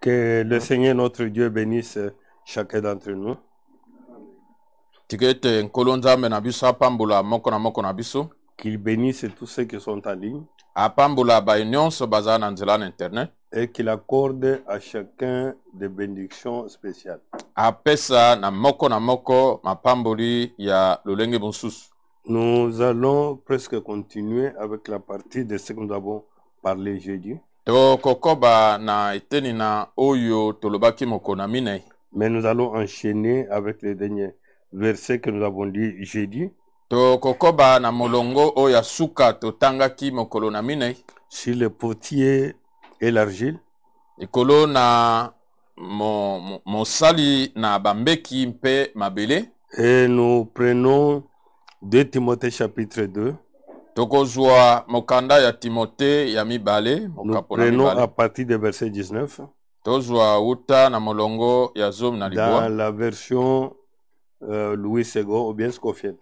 Que le Seigneur notre Dieu bénisse chacun d'entre nous. Qu'il bénisse tous ceux qui sont en ligne. Et qu'il accorde à chacun des bénédictions spéciales. Nous allons presque continuer avec la partie de ce que nous avons parlé jeudi. Mais nous allons enchaîner avec les derniers versets que nous avons dit jeudi. Sur le potier et l'argile. Et nous prenons 2 Timothée chapitre 2. Nous prenons à partir du verset 19. Dans la version Louis II ou bien Scofield.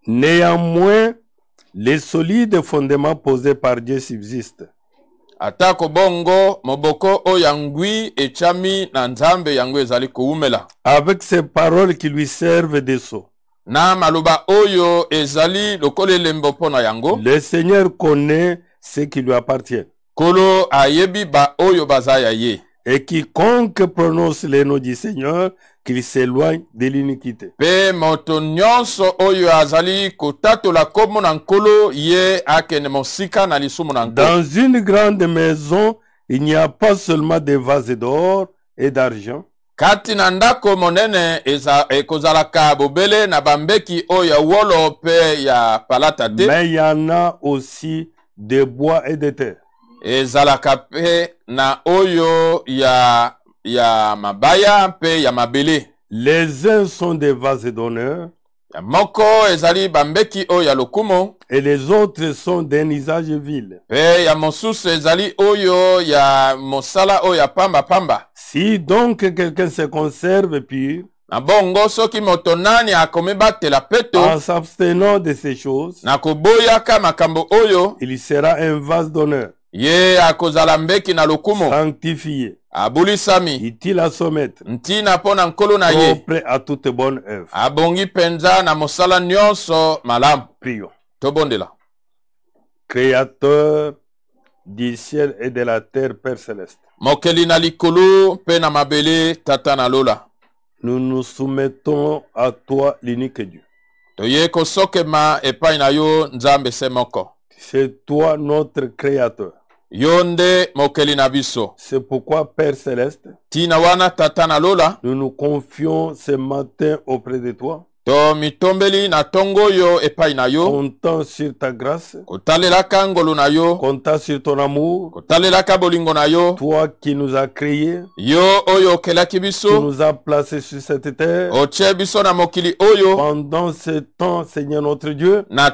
Néanmoins, les solides fondements posés par Dieu subsistent. Avec ces paroles qui lui servent de sceaux. Le Seigneur connaît ce qui lui appartient. Et quiconque prononce les noms du Seigneur, qu'il s'éloigne de l'iniquité. Dans une grande maison, il n'y a pas seulement des vases d'or et d'argent. Mais il y en a aussi de bois et de terre. Les uns sont des vases d'honneur. Et les autres sont d'un usage vil. Si donc quelqu'un se conserve pur, en s'abstenant de ces choses, il sera un vase d'honneur, sanctifié, utile à son maître, prêt à toute bonne œuvre. Prions. Créateur du ciel et de la terre, Père céleste, nous nous soumettons à toi, l'unique Dieu. C'est toi notre créateur. C'est pourquoi, Père céleste, nous nous confions ce matin auprès de toi, comptant sur ta grâce, comptant sur ton amour, toi qui nous as créés, qui nous as placés sur cette terre, pendant ce temps, Seigneur notre Dieu, le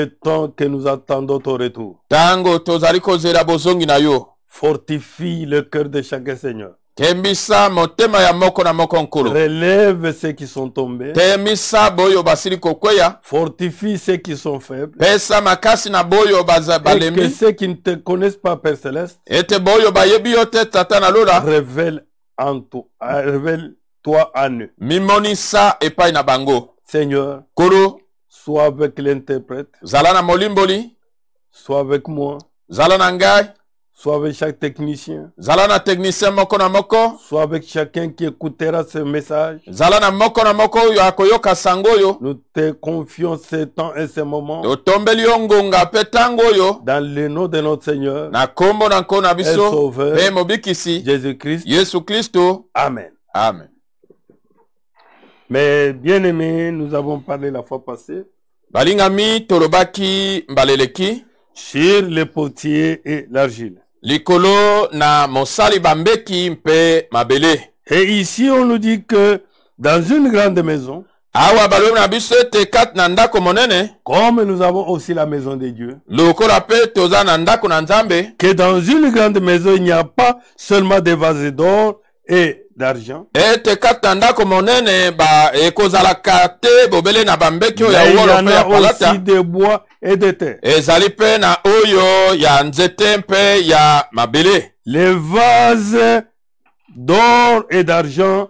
temps que nous attendons ton retour. Fortifie le cœur de chacun, Seigneur. Relève ceux qui sont tombés. Fortifie ceux qui sont faibles. Et que ceux qui ne te connaissent pas, Père céleste, révèle-toi à nous. Seigneur, sois avec l'interprète. Sois avec moi. Soit avec chaque technicien. Soit avec chacun qui écoutera ce message. Nous te confions ce temps et ce moment. Dans le nom de notre Seigneur et Sauveur, Jésus-Christ. Amen. Amen. Mais bien aimés, nous avons parlé la fois passée sur le potier et l'argile. Likolo na mosali bambeki mpe mabele. Et ici on nous dit que dans une grande maison, awa balobi na biso ete kati na ndako monene, comme nous avons aussi la maison de Dieu, lokola pe toza na ndako na Nzambe, que dans une grande maison il n'y a pas seulement des vases d'or et d'argent. Ete katanda komonene ba ekozalaka te bobele na bambeki oyo ya Mais il y wolo en pe ya a palata. aussi de bois et de terre. Ezali pe na oyo ya nzete mpe ya mabele. Les vases d'or et d'argent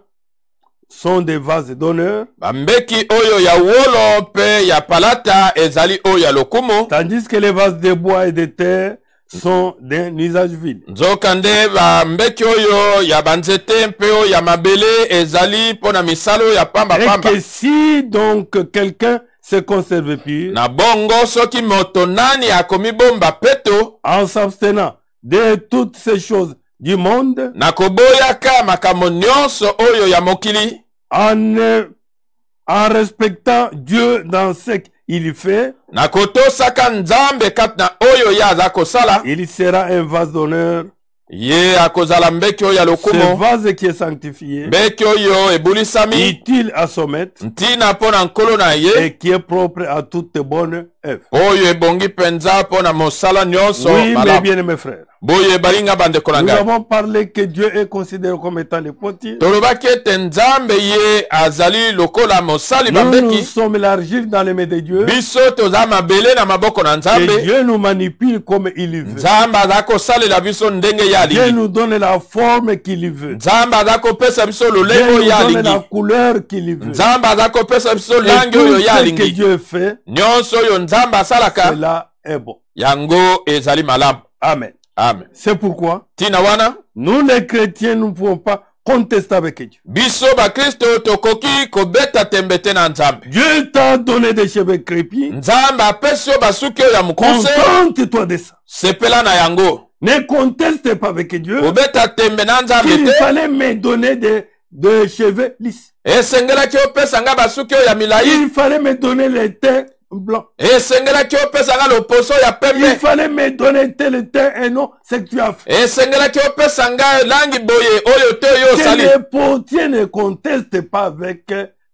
sont des vases d'honneur, Bambeki oyo ya wolo pe ya palata ezali oyo ya lokumu. tandis que les vases de bois et de terre sont d'un usage vil. Nzokande bambeki oyo ya banzete mpe oyo ya mabele ezali pona misalo ya pamba Et pamba. que si donc quelqu'un se conserve pur, Na bongo soki moto nani akomi bomba peto en s'abstenant de toutes ces choses du monde, na koboyaka makambo nyonso oyo ya mokili, en respectant Dieu dans ce qu'il fait, na kotosaka nzambe kati na oyo ye aza kosala, il sera un vase d'honneur. ye akozala mbeki oyo ya Ce lokumu, vase qui est sanctifié, mbeki oyo ebulisami utile à son maître, ntina mpo na nkolo na ye, et qui est propre à toute bonne œuvre. oyo ebongi mpenza mpo na mosala nyonso Oui, mes malamu. bien-aimés frères, Boye balinga bandeko na nous ngai, avons parlé que Dieu est considéré comme étant le potier. tolobaki ete nzambe ye azali lokola mosali Nous bambeki, sommes l'argile dans les mains de Dieu. biso toza mabele na maboko na Et nzambe. Dieu nous manipule comme il veut. Nzambe aza kosalela biso ndenge ye Dieu alingi. nous donne la forme qu'il veut. Nzambe aza kopesa biso Dieu lolenge nous oyo ye donne la alingi. couleur qu'il veut. Nzambe aza kopesa biso Et langi tout oyo ye ce que alingi. Dieu fait, Nyonso oyo nzambe asalaka cela est bon. yango ezali malamu. Amen. Amen. C'est pourquoi Tina wana nous les chrétiens, nous ne pouvons pas contester avec Dieu. biso bakristo tokoki kobeta tembe te na nzambe. Dieu t'a donné des cheveux crépus. Nzambe apesi yo basuki oyo ya mokuse, Contente-toi de ça. sepela na yango. Ne conteste pas avec Dieu. Kobeta tembe na nzambe Il te, fallait me donner des cheveux lisses. esengelaki opesa nga basuki oyo ya milai, Il fallait me donner les teints blancs. esengelaki opesa nga loposo ya Il pembe, fallait me donner tel teint et non ce que tu as fait. esengelaki opesa nga langi boye oyo te oyo Que osali. les potiers ne contestent pas avec,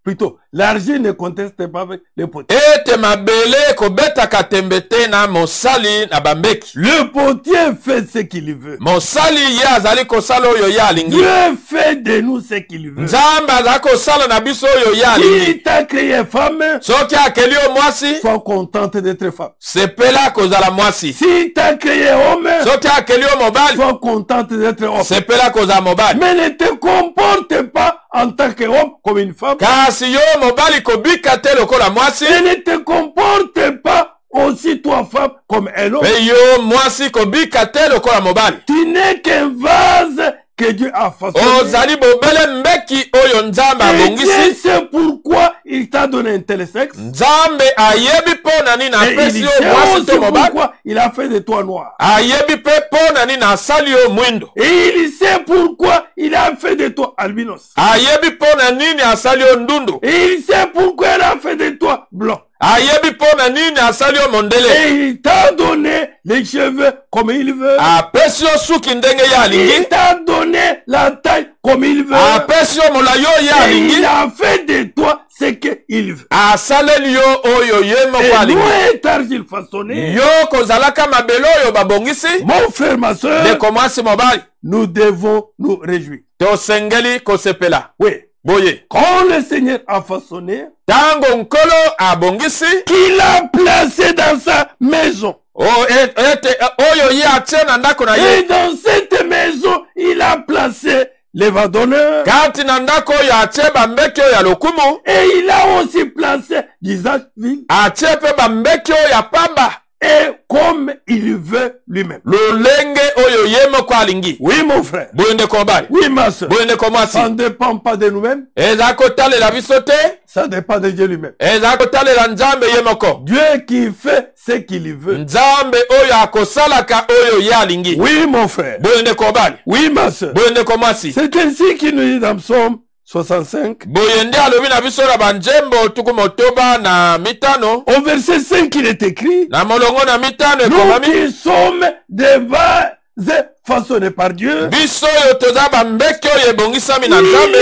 plutôt, l'argile ne conteste pas avec les potiers. Ete mabele kobetaka tembe te na mosali na bambeki. Le potier fait ce qu'il veut. Mosali ye azali kosala oyo ye alingi. Dieu fait de nous ce qu'il veut. Nzambe azali kosala na biso oyo ye alingi. Il t'a créé femme, Soki akeli yo mwasi, sois contente d'être femme. sepela kozala mwasi. Si t'a créé homme, Soki akeli yo mobali, sois contente d'être homme. sepela kozala mobali. Mais ne te comporte pas en tant qu'homme comme une femme. Kasi yo mobali kobika te lokola mwasi, Et ne te comporte pas aussi toi femme comme un homme. pe yo mwasi kobika te lokola mobali. Tu n'es qu'un vase que Dieu a façonné. Ozali bobele mbeki oyo nzambe Et Dieu abongisi. sait pourquoi il t'a donné un tel sexe. Nzambe ayebi mpo na nini Et apesi il yo sait mwasi aussi to mobali. pourquoi il a fait de toi noir. Ayebi mpe mpo na nini asali yo mwindo. Et il sait pourquoi il a fait de toi albinos. Ayebi mpo na nini asali yo ndundu. Et il sait pourquoi il a fait de toi blanc. Ayebi mpo na nini asali yo mondele. Et il t'a donné les cheveux comme il veut. Apesi yo suki ndenge ye Il alingi. t'a donné la taille comme il veut. Apesi yo molayi oyo ye Et alingi. il a fait de toi ce qu'il veut. Asaleli yo oyo ye moko Et nous alingi. est argile façonné. Yo kozalaka mabele oyo babongisi. Mon frère, ma soeur, Ndeko mwasi mobali, nous devons nous réjouir. tosengeli kosepela. Oui. Boye, Quand le Seigneur a façonné, tango nkolo abongisi, qu'il a placé dans sa maison. oyo ye atie na ndako na Et ye. dans cette maison, il a placé les vins d'honneur. Kati na ndako oyo atie bambeki oyo ya lokumu, Et il a aussi placé l'usage vil. atie mpe bambeki oyo ya pamba. Et comme il veut lui-même. Lolenge oyo ye moko alingi. Oui, mon frère. Boye ndeko mobali, Oui, ma soeur. boye ndeko mwasi. Ça ne dépend pas de nous-mêmes. Eza kotalela biso te, Ça dépend de Dieu lui-même. eza kotalela nzambe ye moko. Dieu qui fait ce qu'il veut. Nzambe oyo akosalaka oyo ye alingi. Oui, mon frère. Boye ndeko mobali, Oui, ma soeur. boye ndeko mwasi. C'est ainsi qu'il nous dit dans Psaume 65. Boye nde alobi na biso na banjembo tuku motoba na mitano. Au verset 5, il est écrit, Na molongo na mitano nous ekomami. qui sommes des vases façonnés par Dieu, Biso oyo toza bambeki oyo ebongisami na il nzambe.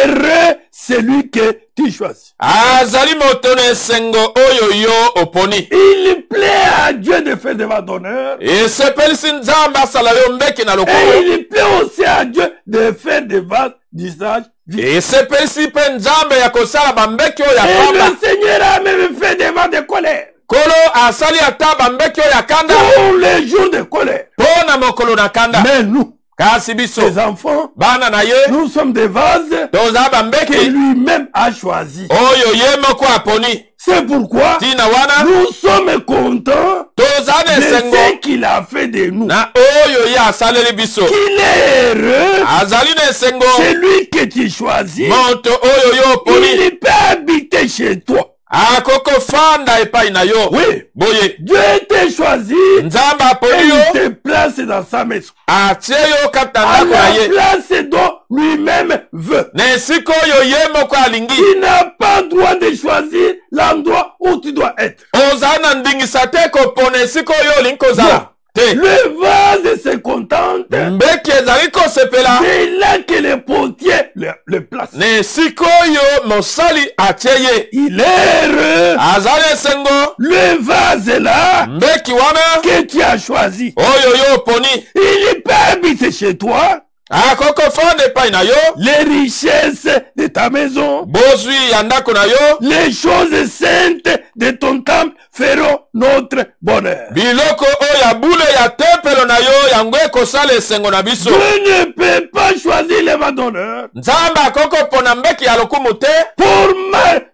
est celui que tu choisis. Azali moto na esengo oyo yo oponi. Il plaît à Dieu de faire des vents d'honneur. Et sepelisi nzambe asala yo mbeki na lokolo. Et il plaît aussi à Dieu de faire des vents d'usage. Et sepelisi pe nzambe ya kosala bambeki oyo ya Et pamba. le Seigneur a même fait des vents de colère. Kolo asali ata bambeki oyo ya kanda. Pour les jours de colère. Pona mokolo na kanda. Mais nous, kasi biso les enfants, bana na ye, nous sommes des vases toza bambeki que lui-même a choisi. oyo ye moko aponi. C'est pourquoi Tina wana nous sommes contents toza na de esengo ce qu'il a fait de nous. na oyo ye asaleli biso. Qu'il est heureux, Azali na esengo c'est lui que tu choisis. moto oyo yo oponi. Il peut habiter chez toi. Akoko fanda epai na yo. Oui, Boye Dieu t'a choisi nzambe et aponi yo il te place dans sa maison. atie yo kata À ndako na la ye. place dont lui-même veut. Na esika oyo ye moko alingi. Tu n'as pas droit de choisir l'endroit où tu dois être. Oza na ndingisa te kopona esika oyo olingi kozala te. Le vase se contente. Mbeki ezali kosepela C'est là que le potier le place. na esika oyo mosali atie ye. Il est heureux. Azali esengo Le vase est là mbeki wana que tu as choisi. oyo yo oponi. Il peut habiter chez toi. Akoko fanda epai na yo. Les richesses de ta maison, Bozwi ya ndako na yo. les choses saintes de ton temple feront notre bonheur. Biloko oyo ya bule ya tempelo na yo yango ekosala esengo na biso. Dieu ne peut pas choisir les vents d'honneur Nzambe akoko pona mbeki ya lokumu te pour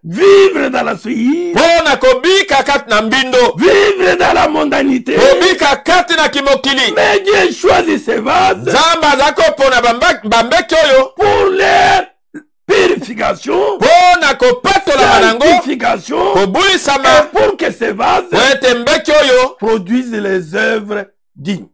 vivre dans la suie, mpona kobika kati na mbindo, vivre dans la mondanité. kobika kati na kimokili. Mais Dieu choisit ces vases Nzambe aza kopona bambeki oyo pour leur purification, mpona kopatolama nango, sanctification, kobulisama et pour que ces vases po ete mbeki oyo produisent les œuvres dignes.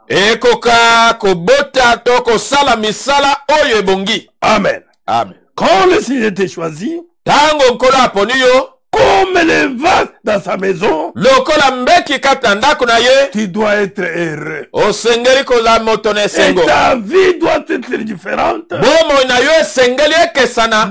ekoka kobota to kosala misala oyo ebongi. Amen. Amen. Quand le Seigneur t'a choisi, Tango nkolo aponi yo comme les vases dans sa maison, lokola mbeki kati na ndako na ye, tu dois être heureux. osengeli kozala moto na Et esengo. ta vie doit être différente Bomoi na yo esengeli ekesana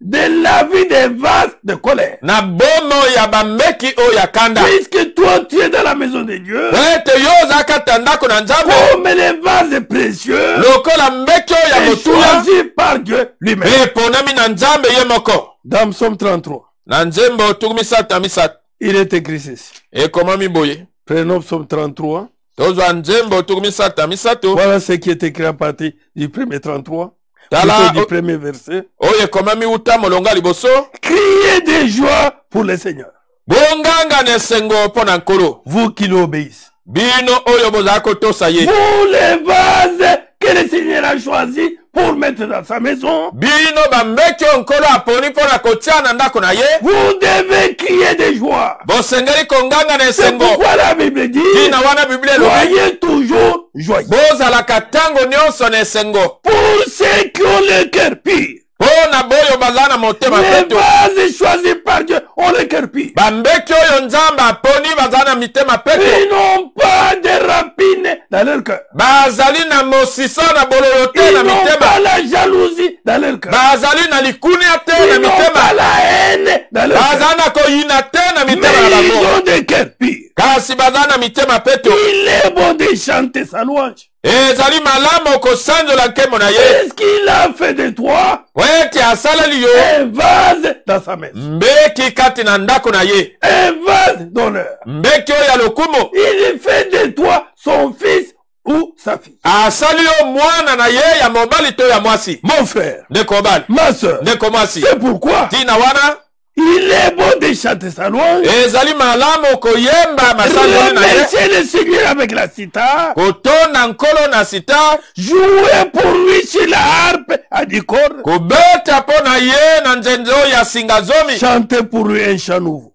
de la vie des vases de colère. na bomoi ya bambeki oyo ya kanda. Puisque toi, tu es dans la maison de Dieu, Po ete yo oza kati na ndako na nzambe comme les vases précieux, lokola mbeki oyo ya et motuya choisis par Dieu lui-même. eponami na nzambe ye moko. Dans Psaume 33, Na nzembo tuku misatu na misatu il est écrit ceci. ekomami boye. Prenons Psaume 33. Tozwa nzembo tuku misatu na misatu. Voilà ce qui est écrit à partir du premier 33. Tala Plutôt du premier verset. oyo ekomami uta molonga liboso. Criez de joie pour le Seigneur, Bonganga na esengo mpo na nkolo. vous qui l'obéissez. Bino oyo bozala kotosa ye. Vous les vases que le Seigneur a choisis pour mettre dans sa maison, Bino bambeki oyo nkolo aponi mpo na kotia na ndako na ye. vous devez crier de joie. Bosengeli konganga na C'est esengo. pourquoi la Bible dit, Tina wana Biblia elobi soyez toujours joyeux. bozalaka ntango nyonso na esengo. Pour ceux qui ont le cœur pur, Mpo na boyo bazala na motema les peto. vases choisis par Dieu ont le cœur pur. Bambeki oyo nzambe aponi bazala na mitema peto. Ils n'ont pas de rapine dans leur cœur. Bazali na mosisa na bololo te Ils na n'ont pas mitema. la jalousie dans leur cœur. Bazali na likunia te na Ils n'ont pas mitema. la haine dans leur cœur. Bazali na koyina te na Mais mitema na ils bango. ont des cœurs purs. Kasi bazali na mitema peto. Il est bon de chanter sa louange. Ezali malamu kosanzola nkembo na ye. Qu'est-ce qu'il a fait de toi? Po ete asaleli yo Un vase dans sa maison. mbeki kati na ndako na ye. Un vase d'honneur. Mbeki oyo ya lokumu Il fait de toi son fils ou sa fille. asali yo mwana na ye ya mobali to ya mwasi. Mon frère, Ndeko mobali, ma soeur, ndeko mwasi. c'est pourquoi Tina wana il est bon de chanter sa louange. ezali malamu koyemba masanzoli na ye. Remercier le Seigneur avec la cithare. Kotonda nkolo na sita. Jouer pour lui sur la harpe à 10 cordes. Kobeta mpo na ye na nzenze oyo ya singazomi. Chanter pour lui un chant nouveau.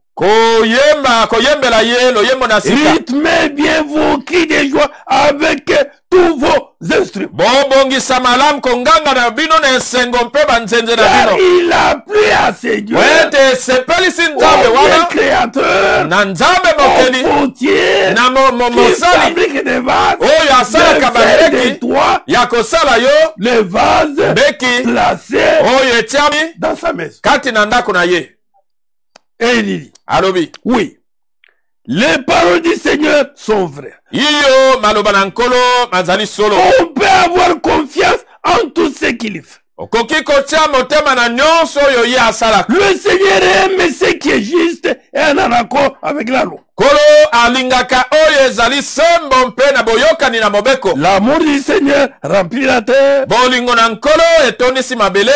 Koyembela ye loyembo na sika. Rythmez bien vos cris de joie avec tous vos instruments. Bobongisa malamu konganga na bino na esengo mpe banzenze na Car bino. il a plu à ses dieux. Wete esepelisi nzambe Au wana Dieu créateur. na nzambe Au mokeli potier. na Qui mosali fabrique des vases. oyo asalaka bambeki ya kosala yo le vase mbeki placé oyo etiami dans sa maison. kati na ndako na ye. Et il dit, alobi oui, les paroles du Seigneur sont vraies. iyo maloba na nkolo mazali solo. On peut avoir confiance en tout ce qu'il fait. okoki kotia motema na nyonso oyo ye asalaka. Le Seigneur aime ce qui est juste et en accord avec la loi. Kolo alingaka oyo ezali sembo mpe na boyokani na mobeko. L'amour du Seigneur remplit la terre. Bolingo na nkolo etondisi mabele.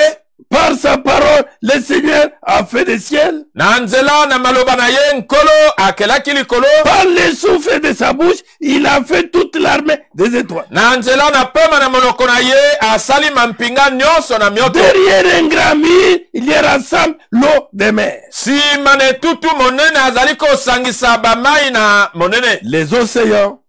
Par sa parole, le Seigneur a fait des ciels. Na nzela na maloba na ye nkolo akelaki likolo. Par le souffle de sa bouche, il a fait toute l'armée des étoiles. Na nzela na pema na monoko na ye asali mampinga nyonso na mioto. Derrière un grand mur, il y rassemble l'eau des mers. Sima na tutu monene azali kosangisa bamai na monene. Les océans,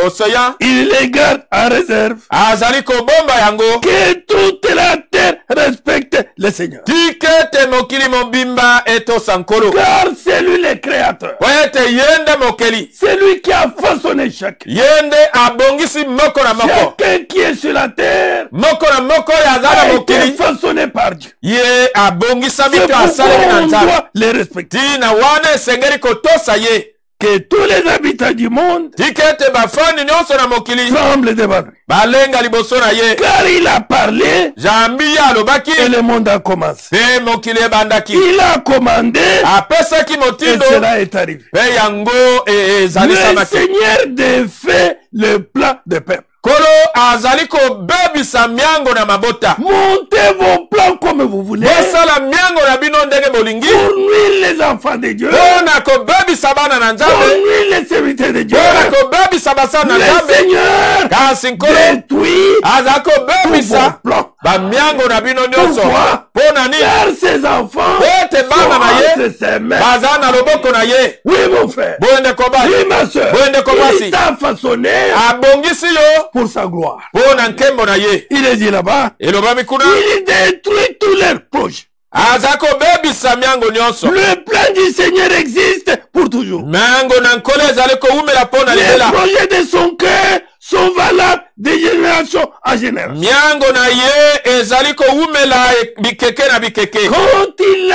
océan, il les garde en réserve. azali kobomba yango. Que toute la terre respecte le Seigneur. Tikete mokili mobimba eto sankolo. Car c'est lui le créateur. Poete yende mokeli. C'est lui qui a façonné chacun. Yende abongisi moko na moko. Chacun qui est sur la terre Moko na moko ya a zala été mokeli. façonné par Dieu. Ye abongisa C'est bitu pourquoi asalemi na on nzala. doit les respecter. Tina wane esengeli kotosa ye. Que tous les habitants du monde Tikete bafani nyonso na mokili. tremblent devant lui. Balenga liboso na ye. Car il a parlé Jambi ya alobaki. et le monde a commencé. Pe mokili ebandaki. Il a commandé Apesaki et motindo. cela est arrivé. Pe yango ezali Le samaki. Seigneur défait le plan de peuple. Kolo azali kobebisa miango na mabota. Montez vos plans comme vous voulez. Bosala miango na bino ndenge bolingi. Pour nuire les enfants de Dieu. Pona kobebisa bana na Pour nzambe. nuire les serviteurs de Dieu. Pona kobebisa basala na Le nzambe. Seigneur Kasi nkolo détruit aza tous vos kobebisa plans. bamiango na bino nyonso. Pourquoi? Pona nini? Car ces enfants Ete bana na ye entre ses mains. baza na loboko na ye. Oui, mon frère. Boende kobali. Oui, ma soeur. Boende kobasi. Il t'a façonné Abongisi yo pour sa gloire. pona nkembo na ye. Il est dit là-bas. Elobami kuna Il détruit tous leurs projets. aza kobebisa miango nyonso. Le plan du Seigneur existe pour toujours. Miango na nkolo ezali kowumela pona Les libela. projets de son cœur sont valables de génération en génération. Miango na ye ezali kowumela bikeke na bikeke. Quand il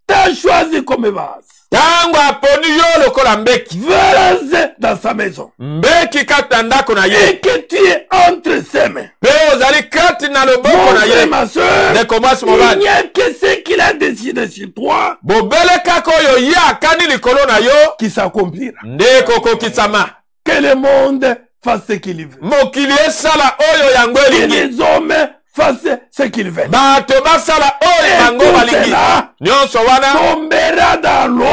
t'a choisi comme vase, Tango aponi yo lokola mbeki. vase dans sa maison, Mbeki kati na ndako na et ye. que tu es entre ses mains. Pe ozali kati na loboko Mon na frère, ye. ma soeur, Ndeko mwasi il n'y mobali. a que ce qu'il a décidé sur toi Bobele kaka oyo ye akani likolo na yo. qui s'accomplira. Ndeko kokisama. Que le monde fasse ce qu'il veut. Mokili esala oyo yango Que elingi. les hommes fassent ce qu'ils veulent. Bato basala oyo Et bango tout balingi. cela Nyonso wana tombera dans l'eau.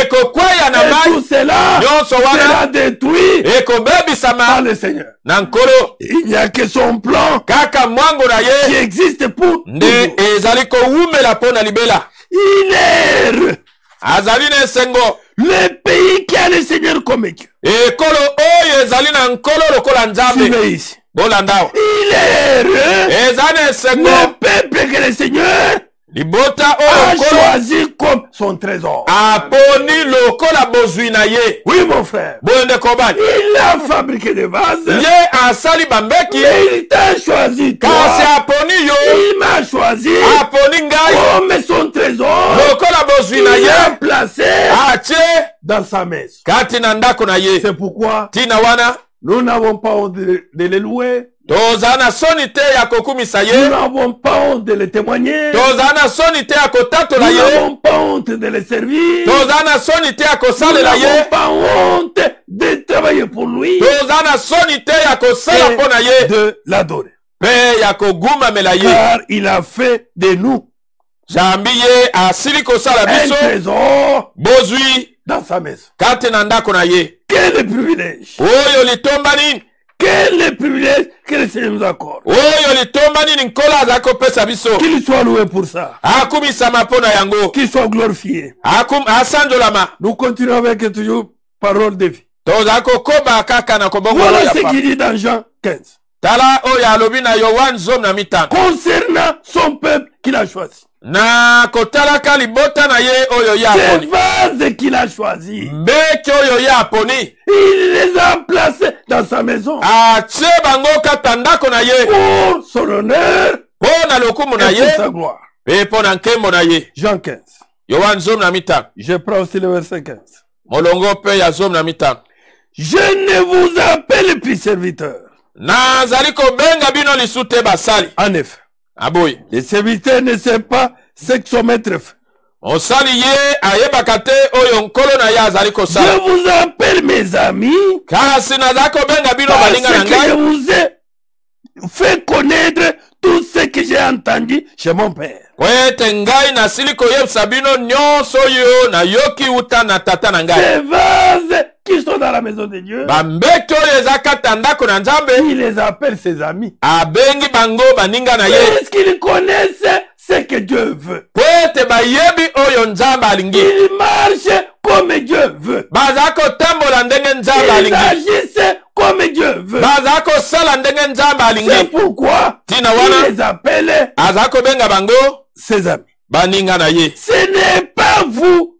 ekokweya na Et tout mai. cela Nyonso sera wana détruit par ekobebisama le Seigneur. na nkolo. Il n'y a que son plan Kaka mwango na qui ye existe pour nde toujours. ezali kowumela mpo na libela. Il est heureux. Azali na esengo. Le pays qui a le Seigneur comme Dieu. Ekolo oyo ezali na nkolo lokola nzambe. Suivez ici. Bolanda. Il est heureux. Ezali na esengo. Le peuple que le Seigneur Libota a oyo nkolo choisi comme son trésor. aponi lokola bozwi na ye. Oui, mon frère. Boyende kobali. Il a fabriqué des vases. Ye asali bambeki. Mais il t'a choisi toi. Kasi aponi yo. Il m'a choisi Aponi ngai. comme son trésor. Lokola bozwi na Il l'a ye. placé Atie dans sa maison. kati na ndako na ye. C'est pourquoi Tina wana. nous n'avons pas honte de les louer. Toza na soni te ya kokumisa Nous ye. n'avons pas honte de les témoigner. Toza na soni te ya kotatola Nous ye. n'avons pas honte de les servir. Toza na soni te ya Nous kosalela n'avons ye. pas honte de travailler pour lui Toza na soni te ya kosala mpo na et ye. de l'adorer. Pe ya kogumamela ye. Car il a fait de nous Jambi ye asili kosala un biso. trésor Bozwi dans sa maison. kati na ndako na ye. Quel privilège! Oyo litomba nini? Quel privilège que le Seigneur nous accorde. Oyo litomba nini nkolo aza kopesa biso. Qu'il soit loué pour ça. Akumisama mpo na yango. Qu'il soit glorifié. Asanjolama. Nous continuons avec toujours parole de vie. Toza kokoba kaka na kobongo Voilà ya ce pa. qu'il dit dans Jean 15. Tala oyo alobi na Yohane zone na mitano. Concernant son peuple qu'il a choisi. Na kotalaka libota na ye oyo ya Ces aponi. vases qu'il a choisis, Mbeki oyo ya aponi. il les a placés dans sa maison Atie bango kata ndako na ye. pour son honneur Pona lokumu na et pour ye. sa gloire. Pe pona nkembo na ye. Jean 15. Yohane zom na mitano. Je prends aussi le verset 15. Molongo pe ya zom na mitano. Je ne vous appelle plus serviteurs. Nazali kobenga bino lisute basali. En effet, Aboyi. les serviteurs ne savent pas ce que son maître fait. Osali ye ayebaka te oyo nkolo na ye azali Je kosala. vous appelle mes amis Kasi nazali kobenga bino parce balinga na que je ngai. vous ai fait connaître tout ce que j'ai entendu chez mon père. Po ete ngai nasili koyebisa bino nyonso oyo nayoki uta na tata na ngai. Ces vases qui sont dans la maison de Dieu, Bambeki oyo eza kata ndako na Nzambe il les appelle ses amis. abengi bango baninga na ye. Parce qu'ils connaissent ce que Dieu veut. Po ete bayebi oyo Nzambe alingi. Ils marchent comme Dieu veut. Baza kotambola ndenge Nzambe Ils alingi. agissent comme Dieu veut. Baza kosala ndenge Nzambe C'est alingi. pourquoi Tina wana il les appelle aza kobenga bango ses amis. baninga na ye. Ce n'est pas vous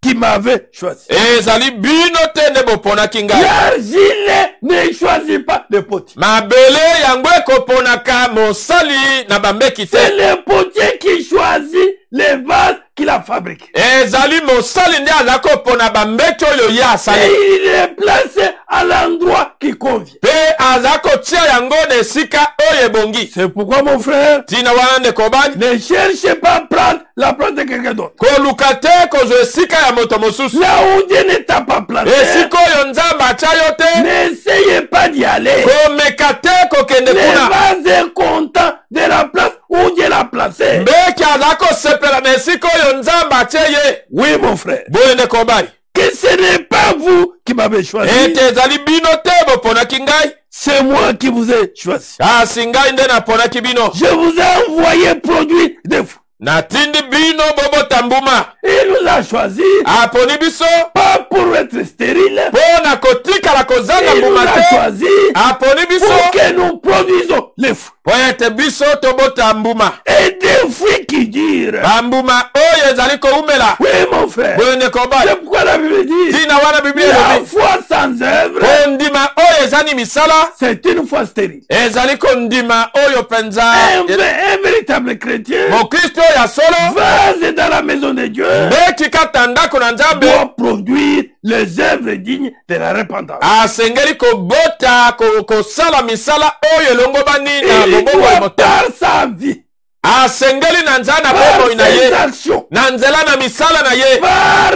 qui m'avez choisi. Ezali bino te nde boponaki ngai. L'argile ne choisit pas le potier. Mabele yango ekoponaka mosali na bambeki C'est te. le potier qui choisit les vases qu'il a fabriqués. Ezali mosali nde aza kopona bambeki oyo ye Et asali. il les place à l'endroit qui convient. Pe aza kotia yango na esika oyo ebongi. C'est pourquoi mon frère, Tina wana ndeko bani. ne cherchez pas à prendre la place de quelqu'un d'autre. Koluka te kozwa esika ya moto mosusu. Là où Dieu ne t'a pas placé, Esika oyo Nzambe atia yo te. n'essayez pas d'y aller. Komeka te kokende Les kuna. vases est content de la place où Dieu l'a placé. Mbeki aza kosepela na esika oyo Nzambe atia ye. Oui, mon frère. Boye ndeko bani. Que ce n'est pas vous qui m'avez choisi. Ete ezali bino te boponaki ngai. C'est moi qui vous ai choisi. Kasi ngai nde naponaki bino. Je vous ai envoyé produire des fruits. Natindi bino bobota mbuma. Il nous a choisi Aponi biso pas pour être stérile. mpo na kotikala kozanga Il nous mbuma a te. choisi Aponi biso pour que nous produisons les fruits. mpo ete biso tobota mbuma. Et des fruits qui durent. Bambuma oyo ezali koumela. Oui, mon frère. Boye ndeko C'est bani. pourquoi la Bible dit Tina wana Biblia la elobi. foi sans œuvre, Kondima oyo ezali misala. c'est une foi stérile. Ezali kondima oyo penza. Un véritable chrétien Mokristo oyo ya solo. vase dans la maison de Dieu Mbeki kata ndako na Nzambe. doit produire les œuvres dignes de la repentance. Asengeli kobota kosala misala oyo elongobani na Il loboko ya doit moto. par sa vie, Asengeli na nzela na par bomoi na ses ye. actions, Na nzela na misala na ye. par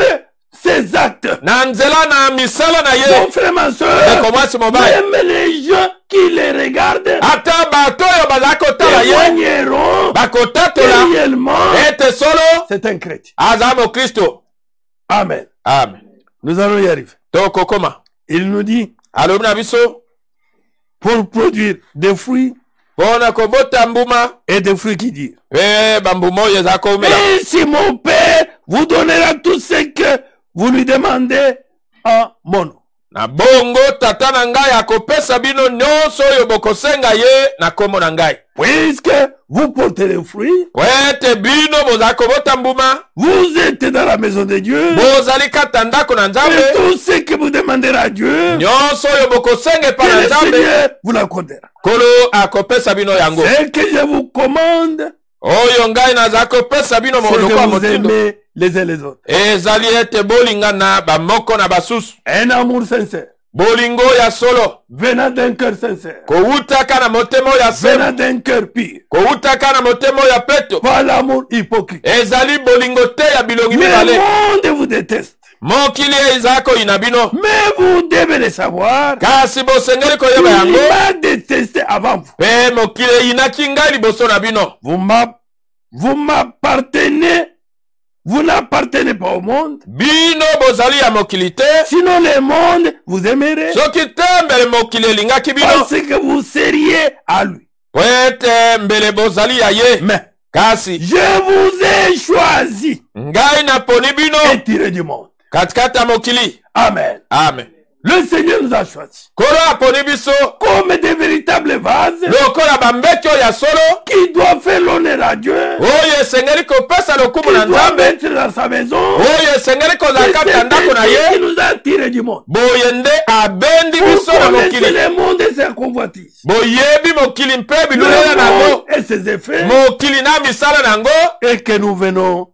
ses actes. Na nzela na misala na Mon ye. frère, ma soeur, Ndeko mwasi mobali. même les gens qui les regardent Ata bato oyo bazali kotala ye. témoigneront Bakotatola réellement ete solo c'est un chrétien. aza mokristo. Amen. Amen. Nous allons y arriver. Tokokoma. Il nous dit, Alobi na biso pour produire des fruits mpona kobota mbuma et des fruits qui durent. pe bambuma oyo ezali koumela. Et si mon Père vous donnera tout ce que vous lui demandez en mon nom. Na bongo tata na ngai akopesa bino nyonso oyo bokosenga ye na kombo na ngai. Puisque vous portez les fruits, Po ete bino bozali kobota mbuma. vous êtes dans la maison de Dieu. Bozali kata ndako na Et Nzambe. tout ce que vous demanderez à Dieu, Nyonso oyo bokosenga epa que na le Nzambe. Seigneur vous l'accordera. Kolo akopesa bino yango. Ce que je vous commande, Oyo ngai nazali kopesa bino c'est moloko ya que vous motindo. aimez les uns les autres. Ezali ete bolingana bamoko na basusu. Un amour sincère, Bolingo ya solo. venant d'un cœur sincère, Kowutaka na motema oyo ya venant sema. d'un cœur pur, Kowutaka na motema oyo ya peto. pas l'amour hypocrite. Ezali bolingo te ya bilongi Le mibale. monde vous déteste. Mokili ezali koyina bino. Mais vous devez le savoir. Kasi bosengeli koyeba Il yango. m'a détesté avant vous. Pe mokili eyinaki ngai liboso na bino. Vous m'appartenez. Vous n'appartenez pas au monde. Bino bozali ya mokili te. Sinon le monde vous aimerait. Soki te mbele mokili elingaki bino. Parce que vous seriez à lui. Po ete mbele bozali ya ye. Mais Kasi je vous ai choisi ngai naponi bino et tiré du monde. katikati ya mokili. Amen. Amen. Le Seigneur nous a choisis comme des véritables vases qui doivent faire l'honneur à Dieu, qui doivent être dans sa maison. C'est qui nous a tirés du monde. Pour connaître le monde et ses convoitises, le monde et ses effets, et que nous venons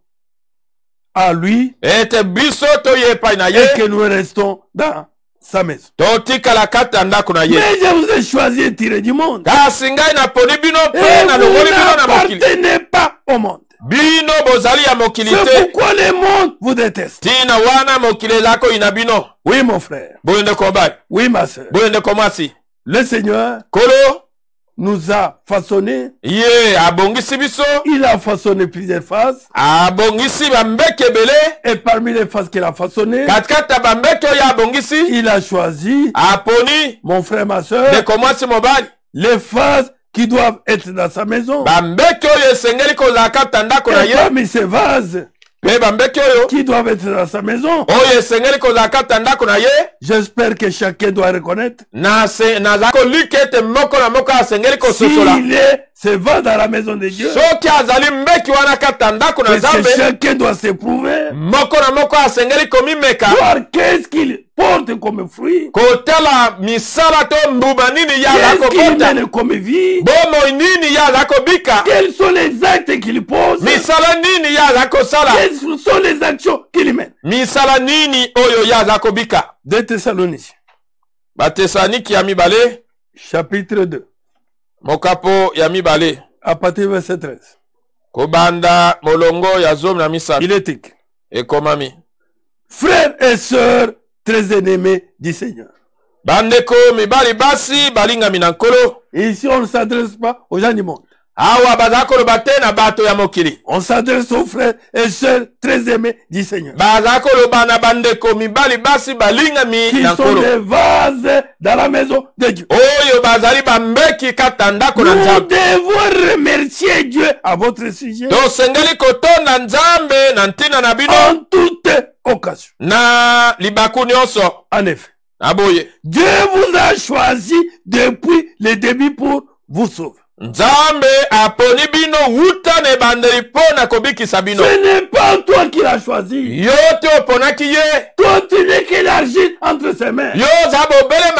à lui et que nous restons dans sa maison. Mais je vous ai choisi et tiré du monde. Et vous n'appartenez pas au monde. C'est pourquoi le monde vous déteste. Oui, mon frère. Oui, ma soeur. Le Seigneur nous a façonné. Il a façonné plusieurs faces. Et parmi les faces qu'il a façonnées, il a choisi, mon frère, ma soeur, les faces qui doivent être dans sa maison. Et parmi ces vases qui doivent être dans sa maison, j'espère que chacun doit reconnaître s'il est ce vase dans la maison de Dieu, que chacun doit s'éprouver, voir qu'est-ce qu'il porte comme fruit, qu'est-ce qu'il mène comme vie, quels sont les actes qu'il pose, quelles sont les actions qu'il mène. 2 Thessaloniciens chapitre 2 Mokapo ya mibale. à partir du verset 13. Kobanda molongo ya zom na misa. Il est écrit. Et komami. Frères et sœurs très aimés du Seigneur. Bandeko mibali basi balinga minankolo. Et ici on ne s'adresse pas aux gens du monde. Awa bazakolo bate na bato ya mokili. On s'adresse aux frères et sœurs très aimés du Seigneur. Bazakolo bana bandeko mibali basi balinga minankolo. Qui sont des vases dans la maison de Dieu. Oyo bazali bambeki katanda ko na nzambe. Nous devons remercier Dieu à votre sujet. To sengeli kotonda nzambe na ntina na bino. En toute occasion. Na libaku nyonso. En effet. Aboye. Dieu vous a choisi depuis le début pour vous sauver. Nzambe aponi bino wuta ne bandeli pona kobikisa bino. Ce n'est pas toi qui l'as choisi. Yote oponaki ye. Toi tu n'es que l'argile entre ses mains. Yo zabo bele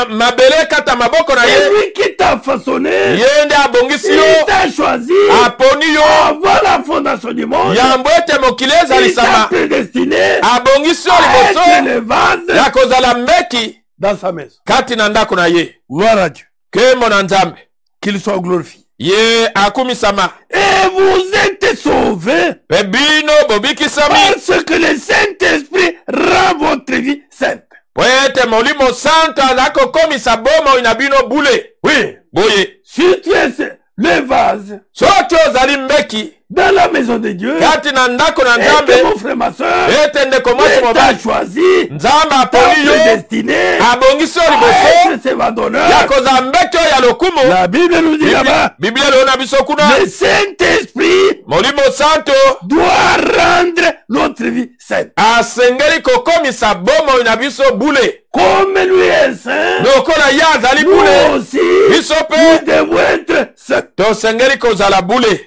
mabele kata maboko na ye. C'est lui qui t'a façonné. Yende abongisi yo. Il t'a choisi. Aponi yo. Avant la fondation du monde. Yambo ete mokileza lisama. Il t'a prédestiné. Abongisi yo liboso. Le vase. Ya kozala mbeki. Dans sa maison. Kati na ndako na ye. Gloire à Dieu. Kembo na nzambe. Qu'il soit glorifié. Ye akumisama. Et vous êtes sauvés. Pebino bobikisami. Parce que le Saint-Esprit rend votre vie sainte. Wete molimo santo azako komisa bomo inabino bule. Oui. Boye. Si tu es le vase. Soto zali mbeki. Dans la maison de Dieu. Kati na ndako na et nzambe. que mon frère, ma soeur. Ete ndeko mwasi t'a choisi. Nzambe aponi yo. Destiné. Abongiso liboso. C'est va d'honneur. Yakoza mbeki ya lokumu. La Bible nous dit là-bas. Bible leona biso kuna. Le Saint-Esprit. Molimo santo. Doit rendre notre vie sainte. Asengeli kokomisa bomo inabiso bule. Comme lui est saint. Lokola ya azali bule. Nous aussi. Biso pe. Nous devons être saints. To sengeli kozala bule.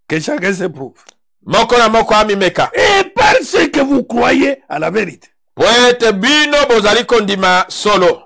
Que chacun s'éprouve. Moko na moko amimeka. Et parce que vous croyez à la vérité. Poete bino bozali kondima solo.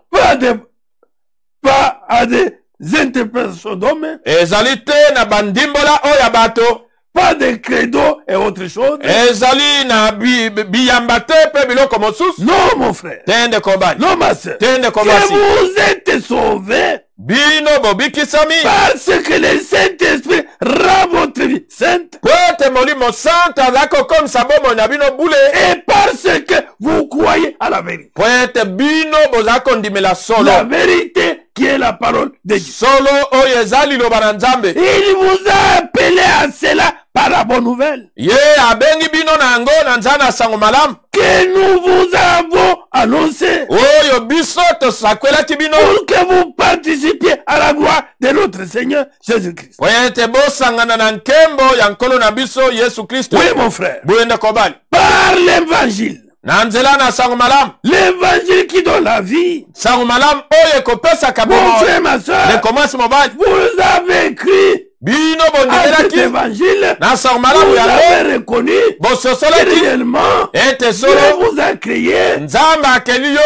Pas à des interprétations d'hommes. Ezali te na bandimbola oya bato. Pas de credo et autre chose. Ezali na biyambate pe biloko mosusu. Non, mon frère. Tende kobali. Non, ma soeur. Tende kobasi. Que vous êtes sauvés. Bino bobikisami. Parce que le Saint-Esprit rend votre vie sainte. Poete molimo santo azako comme sabomo na bino bule. Et parce que vous croyez à la vérité. Poete bino bozako ndimela solo. La vérité qui est la parole de Dieu. Solo oyo ezali loba na nzambe. Il vous a appelé à cela par la bonne nouvelle. Ye abengi bino na ngo na nzana sango malam. Que nous vous avons annoncé. Oyo biso to sakwela kibino. Pour que vous participiez à la gloire de notre Seigneur Jésus-Christ. Poete bosangana na nkembo ya nkolo na biso Yesu Kristo. Oui, mon frère. Buende kobali. Par l'évangile. Na nzela na sango malamu. L'évangile qui donne la vie. Sango malamu oyo ekopesa kaboma. Mon frère, ma soeur. Ne commence mobile. Vous avez écrit. Bino À cet bondelaki. évangile. Na sango malamu Vous yango. avez reconnu. Bososolaki. Réellement. Ete Dieu solo. vous a créé. Nzamba akeli yo.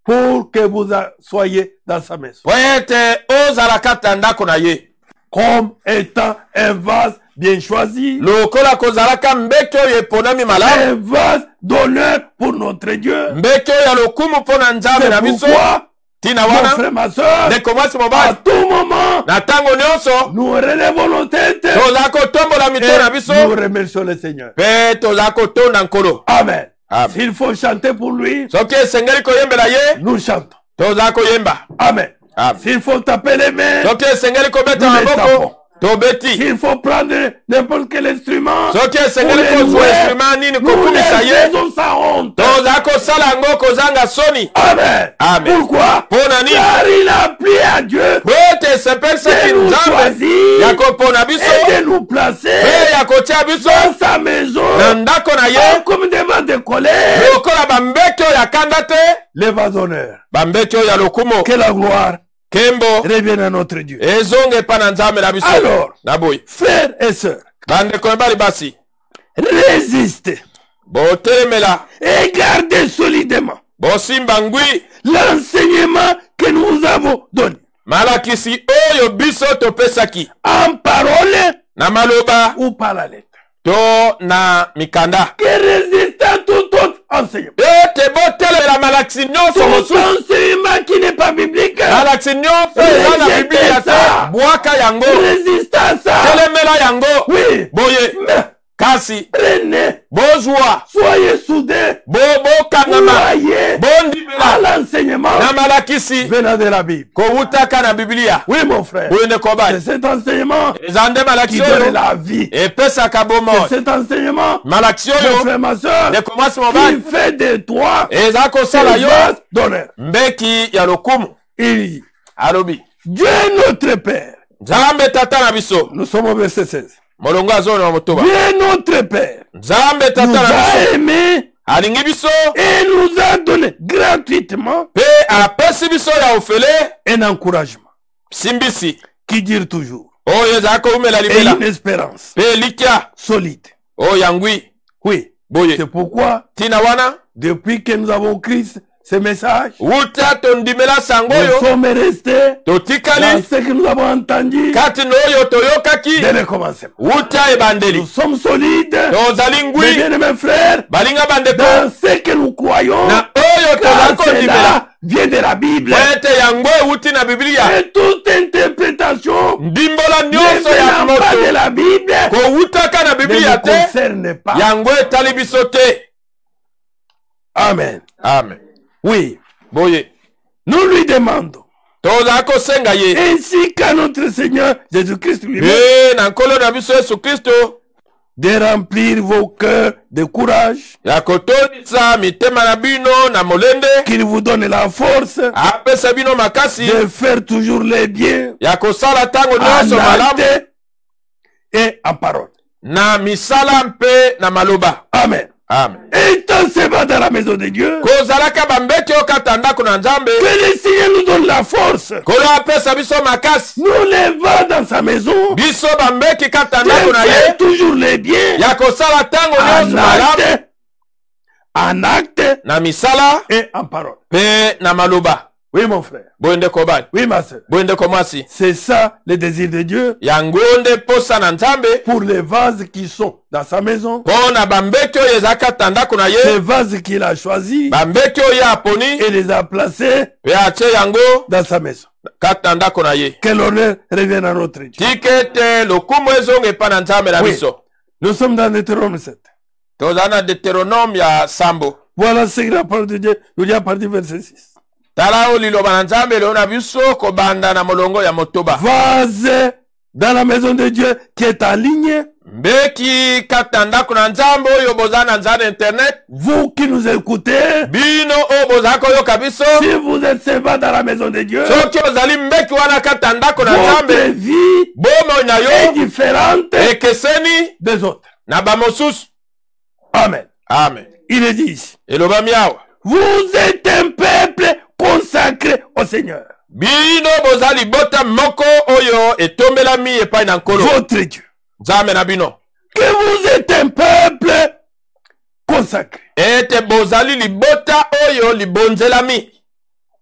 Pour que vous soyez dans sa maison. Po ete ozalaka ta ndako na ye. Comme étant un vase bien choisi. Lokola kozalaka mbeki oyo eponami malamu. Un vase d'honneur pour notre Dieu. Mbeki oyo ya lokumu mpona nzambe na C'est biso. pourquoi, Tina mon wana. frère, ma soeur, Ndeko mwasi à mobali. tout moment, Na tango nyonso. nous relevons nos têtes Toza kotombola mito na biso. et nous remercions le Seigneur. Pe toza kotonda nkolo. Amen. Amen. S'il faut chanter pour lui, Soki esengeli koyembela ye. nous chantons. Toza koyemba. Amen. Amen. S'il faut taper les mains, Soki esengeli kobeta Nous les tapons. maboko. Tobeti. s'il faut prendre n'importe quel instrument, Soki pour esengeli les kozwa louer, instrument nini nous les kokumisa ye. faisons sans honte. Toza kosala yango kozanga soni. Amen. Amen. Pourquoi? Pona nini? Car il a plu à Dieu Po ete esepelisa de nous nzambe. choisir Ya kopona biso. et de nous placer Pe ya kotia biso. dans sa maison, Na ndako na ye. comme des vases de colère, Lokola bambeki oyo ya kanda te. les vases d'honneur. Bambeki oyo ya lokumo. Que la gloire Kembo. revienne à notre Dieu. Ezonge epa na nzambe na biso. Alors, Na boyi. frères et sœurs, Bandeko mibali basi. résistez Botelemela. et gardez solidement Bosimba ngwi. l'enseignement que nous avons donné Malakisi oyo biso topesaki. en parole Na maloba. ou par la lettre. To na mikanda. Que résistez à tout autre enseignement. Ete botelemela malakisi nyonso Tout mosusu. enseignement qui n'est pas biblique, Malakisi nyonso eza na Biblia te. Bwaka yango. résistez à ça. Telemela yango. Oui, Boye. mais Kasi. prenez, Bozwa. soyez soudés, Bokangama. croyez à Bondimela. l'enseignement Na malakisi. venant de la Bible. Kowutaka na Biblia. Oui, mon frère, Boyende kobali. c'est cet enseignement Eza nde qui malakisi donne oyo. la vie. Epesaka bomoi. C'est cet enseignement, Malakisi mon oyo. frère, ma soeur, Ndeko mwasi qui mobali. fait de toi Eza kosala yo. vase d'honneur. mbeki ya lokumu. Il dit, Alobi. Dieu notre Père, Nzambe tata na biso. nous sommes au verset 16. Molongo azona motoba. Dieu notre Père Nzambe tata nous na a biso. aimés Alingi biso. et nous a donné gratuitement Pe apesi biso ya ofele. un encouragement Simbisi. qui dure toujours Oyo eza koumela et libela. une espérance Pe likia. solide. O yangwi. Oui, Boye. c'est pourquoi Tina wana. depuis que nous avons Christ, ce message, Wuta tondimela sangoyo. nous sommes restés dans Totikali. ce que nous avons entendu Kati noyo toyokaki. dès le commencement. Wuta Nous ebandeli. sommes solides, Tozali mes ngwi. bien-aimés frères, Balinga bandeko. dans ce que nous croyons, Na oyo car tozako ndimela. cela vient de la Bible. Ete yango ewuti na Biblia. Et toute interprétation Ndimbola ne nyonso ya venant pas de moto. la Bible Kowutaka na ne Biblia nous te. concerne pas. Yango etali biso te. Amen. Amen. Oui, Boye. nous lui demandons, Toza kosenga ye. ainsi qu'à notre Seigneur Jésus-Christ lui-même, Pe na nkolo na biso Yesu Kristo. de remplir vos cœurs de courage, Ya kotondisa mitema na bino na molende. qu'il vous donne la force Apesa bino makasi. de faire toujours les biens Ya kosala tango en nyonso malamu. acte et en parole. Na misala mpe na maloba. Amen. Amen. Étant sévère dans la maison de Dieu, Kozalaka bambeki okata ndako na Nzambe. que le Seigneur nous donne la force. Kolo apesa biso makasi. Nous levons dans sa maison, Biso bambeki kata de ndako na faire ye. toujours les biens Ya kosala tango nyonso en malamu. en acte Na misala et en parole. pe na maloba. Oui, mon frère. Boyende kobali. Oui, ma soeur. Boyende komasi. C'est ça le désir de Dieu Yango nde posa na Nzambe. pour les vases qui sont dans sa maison. Mpona bambeki oyo ezalaka ta ndako na Ces ye. vases qu'il a choisis Bambeki oyo aponi. et les a placés Pe atie yango dans sa maison. kata ndako na ye. Que l'honneur revienne à notre Dieu. Tika ete lokumu ezonga epa na Nzambe na Oui. biso. Nous sommes dans Deutéronome 7. Toza na Deutéronome ya sambo. Voilà ce que la parole de Dieu nous dit à partir du verset 6. Tala oyo liloba na Nzambe leo na biso kobanda na molongo ya motoba. Vase dans la maison de Dieu qui est en ligne. Mbeki kata ndako na Nzambe oyo boza na nzana internet. Vous qui nous écoutez, Bino oyo bozaka oyoka biso. si vous êtes servant dans la maison de Dieu, Soki ozali mbeki wana kata ndako na votre Nzambe. vie Bomo na est yo différente ekeseni des autres. na bamosusu. Amen. Amen. Il est dit. eloba miawa. Vous êtes un peuple consacré au Seigneur. Bino bozali bota moko oyo etombelami epai na nkolo. Votre Dieu. Nzambe na bino. Que vous êtes un peuple consacré. Ete bozali libota oyo libonzelami.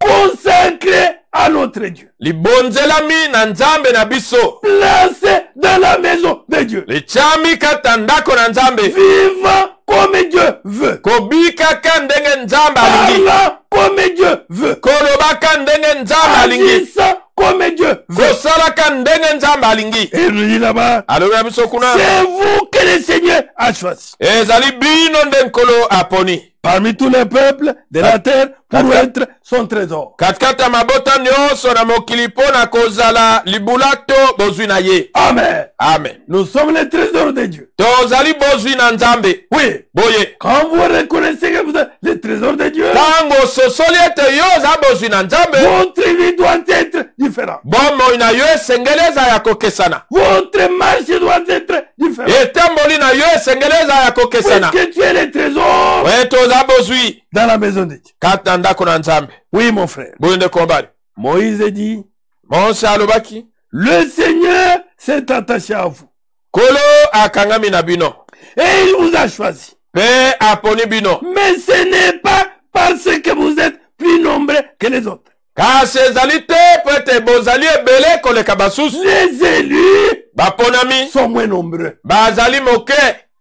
Consacré à notre Dieu. Libonzelami na nzambe na biso. Placé dans la maison de Dieu. Lichami kata ndako na nzambe. Vivant comme Dieu veut. Kobikaka ndenge nzambe alingi. Parlant comme Dieu veut. Kolobaka ndenge nzambe alingi. Agissant comme Dieu veut. Kosalaka ndenge nzambe alingi. Et il nous dit là-bas, Alobi biso kuna. c'est vous que le Seigneur a choisi. Ezali bino nde nkolo aponi. Parmi tous les peuples de la terre pour être son trésor. Katikata mabota nyonso na mokili pona kozala libulato bozwi na ye. Amen. Amen. Nous sommes les trésors de Dieu. Tozali bozwi na nzambe. Oui. Boye. Quand vous reconnaissez que vous êtes les trésors de Dieu, Tango sosoli ete yo za bozwi na nzambe. votre vie doit être différente. Bomoi na yo esengeleza ya kokesana. Votre marche doit être différente. Etamboli na yo esengeleza ya kokesana. Parce que tu es les trésors Toza bozwi dans la maison de Dieu. kata ndako na nzambe. Oui, mon frère. Boyende kombali. Moïse dit, Mose alobaki. le Seigneur s'est attaché à vous. Kolo akangami na bino. Et il vous a choisi. Pe aponi bino. Mais ce n'est pas parce que vous êtes plus nombreux que les autres. Kasi ezali te po ete bozali ebele koleka basusu. Les élus Baponami sont moins nombreux. bazali moke.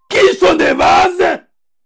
Qui sont des vases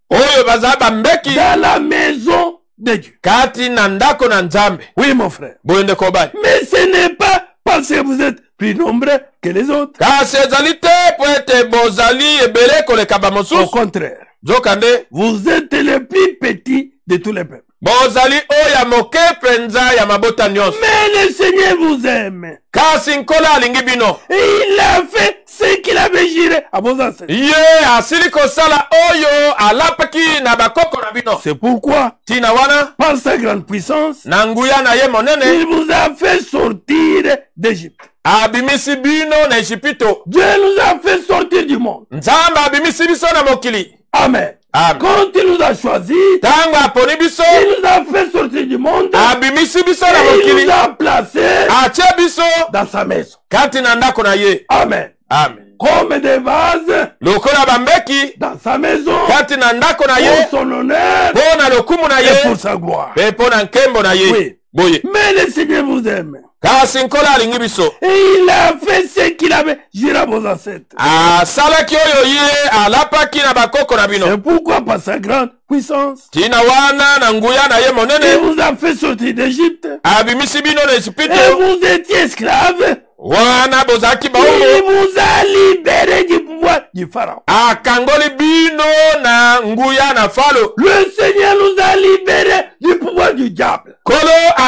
Oyo bazali bambeki dans la maison de Dieu. kati na ndako na nzambe. Oui, mon frère. Boyende kobali. Mais ce n'est pas parce que vous êtes plus nombreux que les autres. Kasi ezali te po ete bozali ebele koleka Au bamosusu. contraire, Zokande vous êtes les plus petits de tous les peuples. bozali oya moke penza ya mabota nyonso. Mais le Seigneur vous aime. Kasi nkolo alingi bino. Et il a fait ce qu'il avait juré à vos ancêtres. Ye asili kosala oyo alapaki na bakoko na bino. C'est pourquoi, Tina wana par sa grande puissance, na nguya na ye il monene vous a fait sortir d'Égypte. abimisi bino na Ejipito. Dieu nous a fait sortir du monde. Nzambe abimisi biso na mokili. Amen. Amen. Quand il nous a choisis, Tango aponi biso il nous a fait sortir du monde. abimisi biso na Et il mokili. nous a placés Atie biso dans sa maison. kati na ndako na ye. Amen. Amen. Comme des vases Lokola bambeki dans sa maison. kati na ndako na ye Pour son honneur mpo na lokumu na et ye pour sa gloire. mpe mpo na nkembo na ye. Oui. Boye. Mais le Seigneur vous aime. Kasi nkolo alingi biso. Et il a fait ce qu'il avait juré à vos ancêtres. Asalaki oyo ye alapaki na bakoko na bino. C'est pourquoi par sa grande puissance, Tina wana na nguya na ye il monene vous a fait sortir d'Égypte. abimisi bino na Ejipito. Et vous étiez esclaves. Wana bozalaki Il baongo vous a libéré du pouvoir du Pharaon. akangoli bino na nguya na falo. Le Seigneur nous a libérés du pouvoir du diable. Kolo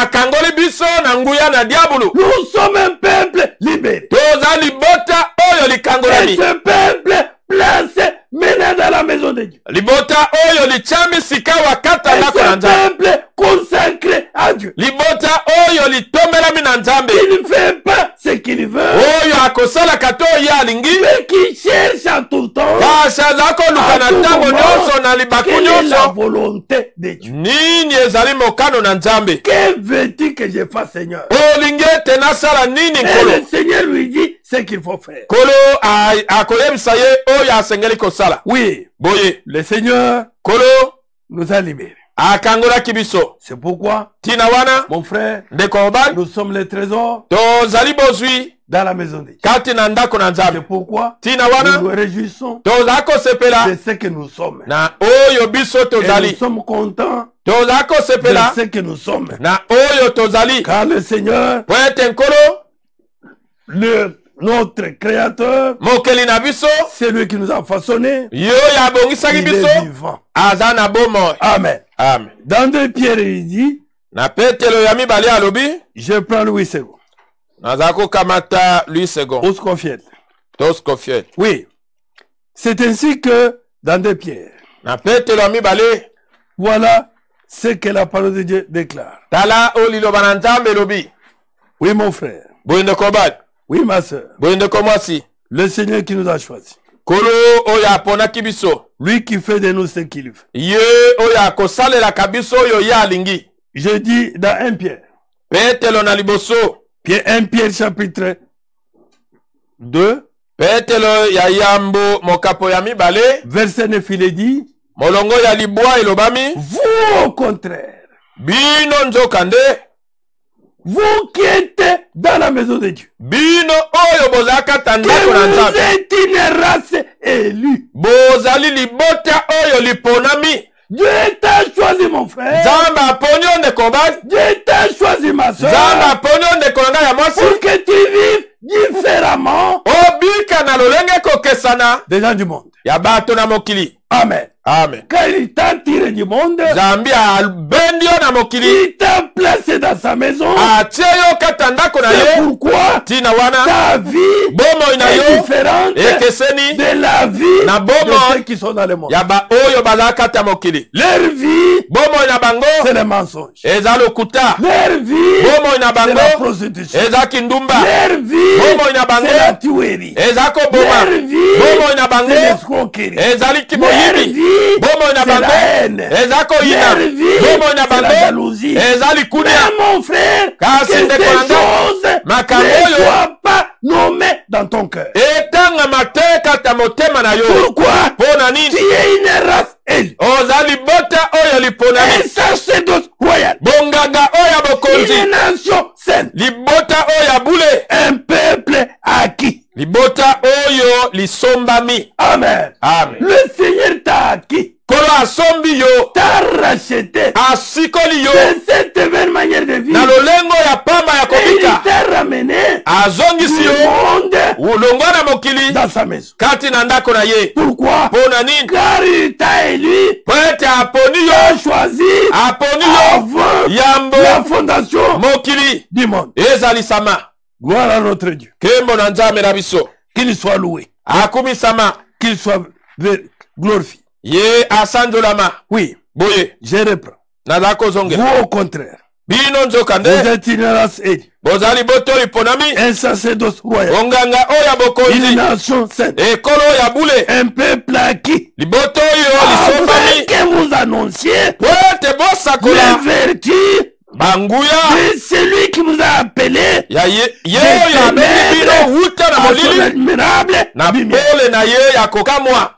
akangoli biso na nguya na diabulu. Nous sommes un peuple libéré. Toza libota oyo Et likangolami. ce peuple placé maintenant dans la maison de Dieu. Libota oyo lichami sika wakata Et ndako na ce nzambe. peuple consacré à Dieu. Libota oyo litomelami na nzambe. Il ne fait pas ce qu'il veut, Oyo akosalaka to ye alingi. mais qui cherche en tout temps Kasi aza koluka na ntango nyonso na libaku quelle est la nyonso. volonté de Dieu. Nini ezali mokano na nzambe. Que veux-tu que je fasse, Seigneur? Olingi ete nasala nini Et nkolo. le Seigneur lui dit ce qu'il faut faire. Kolo akoyebisa ye oyo asengeli kosala. Oui, Boye. le Seigneur Kolo nous a libérés. akangolaki biso. C'est pourquoi, Tina wana mon frère, ndeko mobali nous sommes les trésors tozali bozwi dans la maison de Dieu. kati na ndako na C'est nzambe. pourquoi Tina nous wana nous réjouissons tozali kosepela de ce que nous sommes. na oyo biso Et nous tozali. sommes contents Tozali de kosepela ce que nous sommes. na oyo tozali. Car le Seigneur, Po ete nkolo notre Créateur, mokeli na biso c'est lui qui nous a façonnés. yo ya abongisaki Il biso est vivant. aza na bomoi. Amen. Amen. Dans 2 Pierre, il dit, Na petelo ya mibale alobi je prends Louis II. nazali kokamata lui second Ose confier. toskofiel. Oui. C'est ainsi que dans 2 Pierre, Na petelo ya mibale voilà ce que la parole de Dieu déclare. tala oyo liloba na nzambe elobi. Oui, mon frère. Boye ndeko mobali, Oui, ma soeur. boye ndeko mwasi, Le Seigneur qui nous a choisis. Kolo oyo aponaki biso. Lui qui fait de nous ce qu'il veut. Ye oyo akosalela kabiso oyo ya alingi. Je dis dans 1 Pierre. Petelo na liboso. 1 Pierre chapitre 2. Petelo ya yambo mokapo ya mibale. Verset 9 il est dit. Molongo ya libwa ilobami. Vous au contraire. Bino nzokande. Vous qui êtes dans la maison de Dieu. Bino oyo bozaka tandako na Nzambe. Vous êtes une race élue. Bozali libota oyo liponami. Dieu t'a choisi mon frère. Nzambe aponi ondeko bali. Dieu t'a choisi ma soeur. Nzambe aponi ondeko na ngai ya mwasi. Pour que tu vives différemment. Obika na lolenge kokesana. Des gens du monde. Ya bato na mokili. Amen. Amen. Quand il t'a tiré du monde, Zambi albendio na mokili. Il t'a placé dans sa maison. Atieyo katandako na ye. C'est pourquoi tina wana ta vie bomo ina yo est différente ekeseni de la vie na bomo de ceux qui sont dans le monde. Ya ba oyo bazaka ta mokili. Leur vie, bomo ina bango, c'est le mensonge. Eza lokuta. Leur vie, bomo ina bango, c'est la prostitution. Eza kindumba. Leur vie, bomo ina bango, c'est la tuerie. Eza ko boma. Leur vie, bomo ina bango, c'est l'escroquerie. Eza likimo Leur yibi. vie, bomo ina c'est la bango, haine. Eza ko ina. Leur vie, bomo ina c'est la bango, jalousie. Eza likunia. Mais mon frère, que Kasi ces ndekolanga, choses makambo ne yo soient pas nommées dans ton cœur. etanga mateka ta motema na yo. Pourquoi? Pona nini? Tu es une race élue. Ozali bota oyo liponami. Un sacerdoce royal. Bongaga oya bokonzi. Une nation sainte. Libota oya bule. Un peuple acquis. Libota oyo lisombami. Amen. Amen. Le Seigneur t'a acquis. Kolo asombi yo. T'a racheté. Asikoli yo. De cette nouvelle manière de vivre. Na lolengo ya pamba ya Et kobika. il t'a ramené Azongisi du yo. monde Ulongwa na mokili. dans sa maison. Kati na ndako na ye. Pourquoi? Pona nini? Car il t'a élu. Pwete aponi T'a yo. choisi Aponi yo. avant Yambo. la fondation Mokili. du monde. Ezali sama. Gloire à notre Dieu. Kembo na nzambe na biso. Qu'il soit loué. Akumi sama. Qu'il soit glorifié. Ye asanjolama. Oui. Boye. Je reprends. Nazako zonge. Vous au contraire. Bino nzokande. Vous êtes une race élue. Bozali boto liponami. Un sacerdoce royal. Onganga oya Une bokonzi. nation sainte. Ekolo ya bule. Un peuple acquis. Liboto yo Afin lisombami. que vous annonciez Pwete bosakola. les vertus Banguya. de celui qui vous a appelé Ya ye ya beni bino wuta na à son molili. admirable Na lumière. pole na ye ya kokamwa.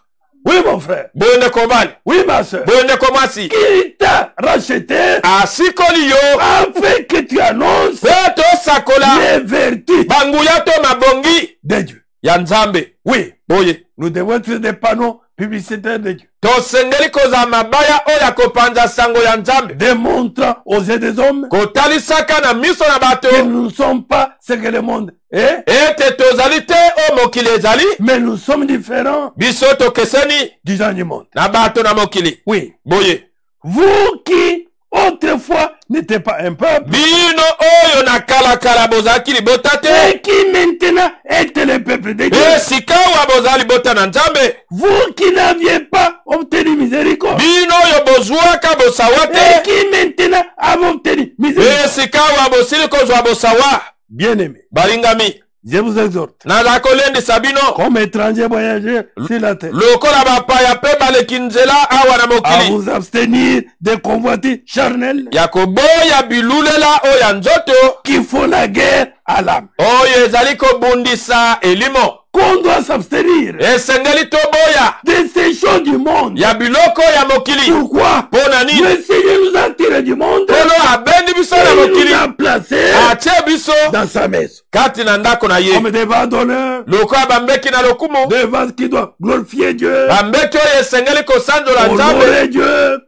Oui, mon frère. Bonde kobali. Oui, ma soeur. Bonde komasi. Il t'a racheté Asikoli yo. afin que tu annonces Pwete osakola. les vertus Banguya to mabongi. de Dieu. Ya nzambe. Oui, Boye. nous devons être des panneaux publicitaires de Dieu, Tosengeli koza mabaya oya kopanza sango ya nzambe. démontrant aux yeux des hommes Kotalisaka na miso na bato. que nous ne sommes pas ce que le monde est, Ete tozali te o mokili ezali. mais nous sommes différents Biso tokeseni du gens du monde. na bato na mokili. Oui, Boye. vous qui autrefois n'étiez pas un peuple Bino oyo na kala bozaki libota te. et qui maintenant êtes le peuple de Dieu, Sikawa bozali bota na nzambe. vous qui n'aviez pas obtenu miséricorde Bino oyo bozwaka bosawa et te. qui maintenant avez obtenu miséricorde. Sikawa bosili kozwa bosawa. Bien-aimés, Balingami. je vous exhorte, Naza kolendisa bino. comme étrangers voyageurs sur la terre, Lokola bapaya pe baleki nzela awa na à mokili. vous abstenir des convoitises charnelles Ya koboya bilulela oyo ya nzoto. qui font la guerre à l'âme. Oyo ezali kobundisa elimo. Qu'on doit s'abstenir Esengeli toboya. de ces choses du monde. Ya biloko ya mokili. Pourquoi? Pona nini? Le Seigneur nous a tirés du monde Kolo abendi biso et na il mokili. nous a placés Atie biso dans sa maison. kati na ndako na ye. Comme des vents d'honneur, Lokola bambeki na lokumu. des vents qui doivent glorifier Dieu, Bambeki oyo esengeli kosanzola nzambe. honorer Dieu.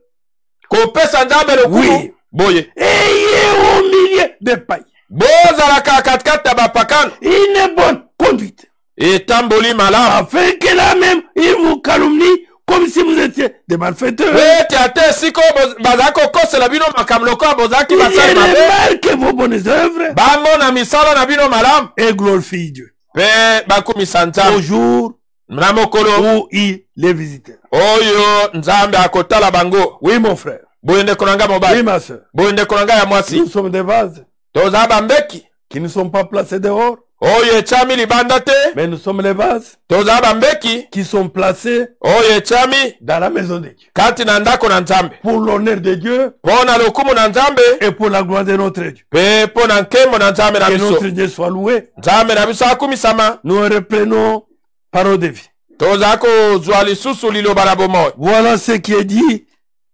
Kopesa nzambe lokumu. Oui. Boye. Ayez au milieu des païens Bozalaka katikati ya bapakano. une bonne conduite, Etamboli malamu. afin que là même il vous calomnie comme si vous étiez des malfaiteurs. Ete ate esika oyo bazali kokosela bino makambo lokola bozalaki Il basali mabe. remarque vos bonnes œuvres Bamona misala na bino malamu. et glorifie Dieu Pe bakumisa au nzambe. jour Na mokolo où il les visitait. oyo nzambe akotala bango. Oui, mon frère. Boye ndeko na ngai Oui, mobali. ma soeur. Boye ndeko na ngai ya mwasi. Nous sommes des vases Toza bambeki. qui ne sont pas placés dehors, Oye chami libanda te. Mais nous sommes les vases Toza bambeki. qui sont placés Oye chami. dans la maison de Dieu. Kati na ndako na nzambe. Pour l'honneur de Dieu. Pona lokumu na nzambe. Et pour la gloire de notre Dieu. Pe pona nkembo na nzambe na Que biso. notre Dieu soit loué. Nzambe na biso akumisama. Nous reprenons parole de vie. Toza ko zwa lisusu liloba na bomoyo. Voilà ce qui est dit.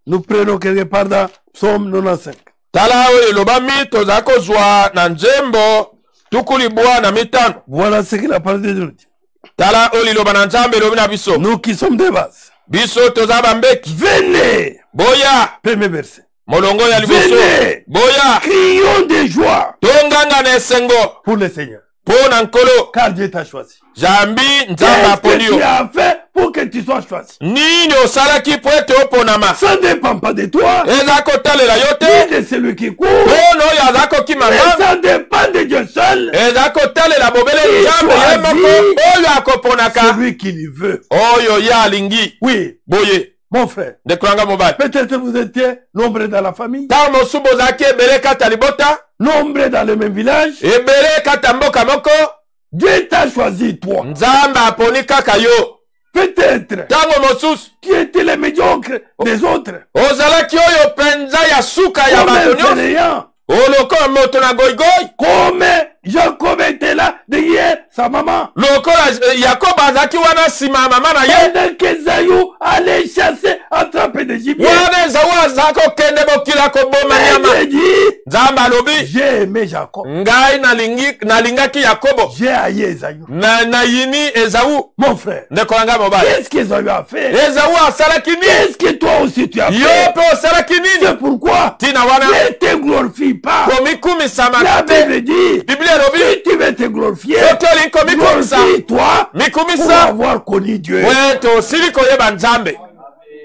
Nous prenons quelque part dans Psaume 95. Tala oyo loba mi toza ko zwa na nzembo. Tukuli bwa na mitano. Voilà ce que la parole de Dieu dit. Tala oyo liloba na nzambe lobi na biso. Nous qui sommes des vases. Biso toza bambeki. Venez. Boya. Premier verset. Molongo ya liboso. Venez. Boya. Crions de joie. Tonganga na esengo. Pour le Seigneur. Pona nkolo. Car Dieu t'a choisi. Jambi nzamba Qu'est-ce que aponio. tu as fait pour que tu sois choisi? Nini osalaki po ete oponama. Ça ne dépend pas de toi. Eza kotalela yo te. Ni de celui qui court. Pono oyo aza kokima Mais nzambe. ça dépend de Dieu seul. Eza kotalela bobele nzambe ye moko oyo akoponaka. Celui qui le veut. Oyo ye alingi. Oui. Boye. Mon frère. Ndekolanga mobali. Peut-être vous étiez nombreux dans la famille. Ntango mosusu bozalaki ebele kata libota. Nombreux dans le même village. Ebele kata mboka moko. Dieu t'a choisi toi. Nzambe aponi kaka yo. Peut-être. Ntango mosusu. Tu étais le médiocre des autres. Ozalaki oyo penza ya suka ya bato nyonso. Rien. Lokola moto na goigoi. Comme Jacob était là derrière sa maman. Lokola Yakob azalaki wana nsima ya mama na ye. Pendant que Zayou allait chasser, attraper des gibiers. Wana ezawu azalaki okende bokila koboma nyama. J'ai dit, Nzambe alobi. j'ai aimé Jacob. Ngai nalingaki Yakobo. J'ai haï Zayou. Nayini Ezawu. Mon frère. Ndekolanga mobali. Qu'est-ce que Zayou a fait? Ezawu asalaki nini? Qu'est-ce que toi aussi tu as Yo fait? pe osalaki nini? C'est pourquoi Tina wana. ne te glorifie pas. Komikumisama La te. Bible dit, Biblia elobi. si tu veux te glorifier, Soki olingi komikumisa. glorifie-toi pour Mikumisa. avoir connu Dieu. We tosili koyeba Nzambe.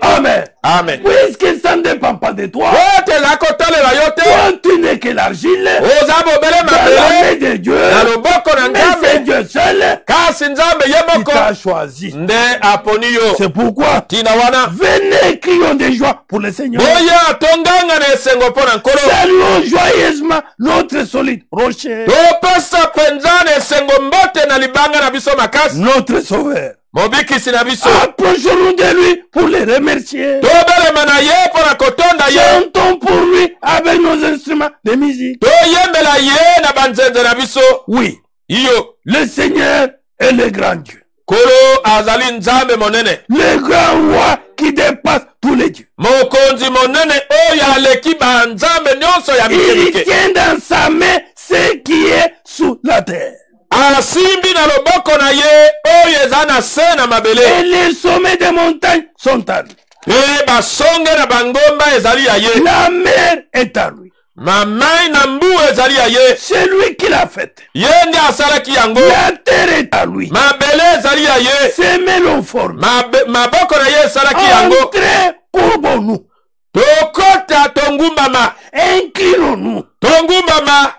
Amen. Amen. Puisque ça ne dépend pas de toi, Ote eza kotalela yo te. toi tu n'es que l'argile Oza bobele dans la main mabele. de Dieu. Na loboko na Mais c'est Nzambe. Dieu seul Kasi Nzambe ye qui moko. t'a choisi. Nde aponi yo. C'est pourquoi Tina wana. venez, crions de joie pour le Seigneur. Boya tonganga na esengo mpo na nkolo. Saluons joyeusement notre solide rocher, Topesa penza na esengo mbote na libanga na biso makasi. notre sauveur. Mobikisi na biso. Approchons-nous de lui pour le remercier. Tobelema na ye mpo na kotonda ye. Chantons pour lui avec nos instruments de musique. Toyembela ye na banzenze na biso. Oui, Iyo. le Seigneur est le grand Dieu, Kolo azali Nzambe monene. le grand roi qui dépasse tous les dieux. Mokonzi monene oyo aleki banzambe nyonso ya Il mikelike. tient dans sa main ce qui est sous la terre. Asimbi na loboko na ye oyo eza na se na mabele. Et les sommets des montagnes sont à lui. Pe basonge na bangomba ezali ya ye. La mer est à lui. Mamai na mbu ezali ya ye. C'est lui qui l'a faite. Ye nde asalaki yango. La terre est à lui. Mabele ezali ya ye. Ses mains l'ont formé. Maboko na ye esalaki yango. Entrez, courbons-nous. Tokota tongumbama. Inclinons-nous. Tongumbama.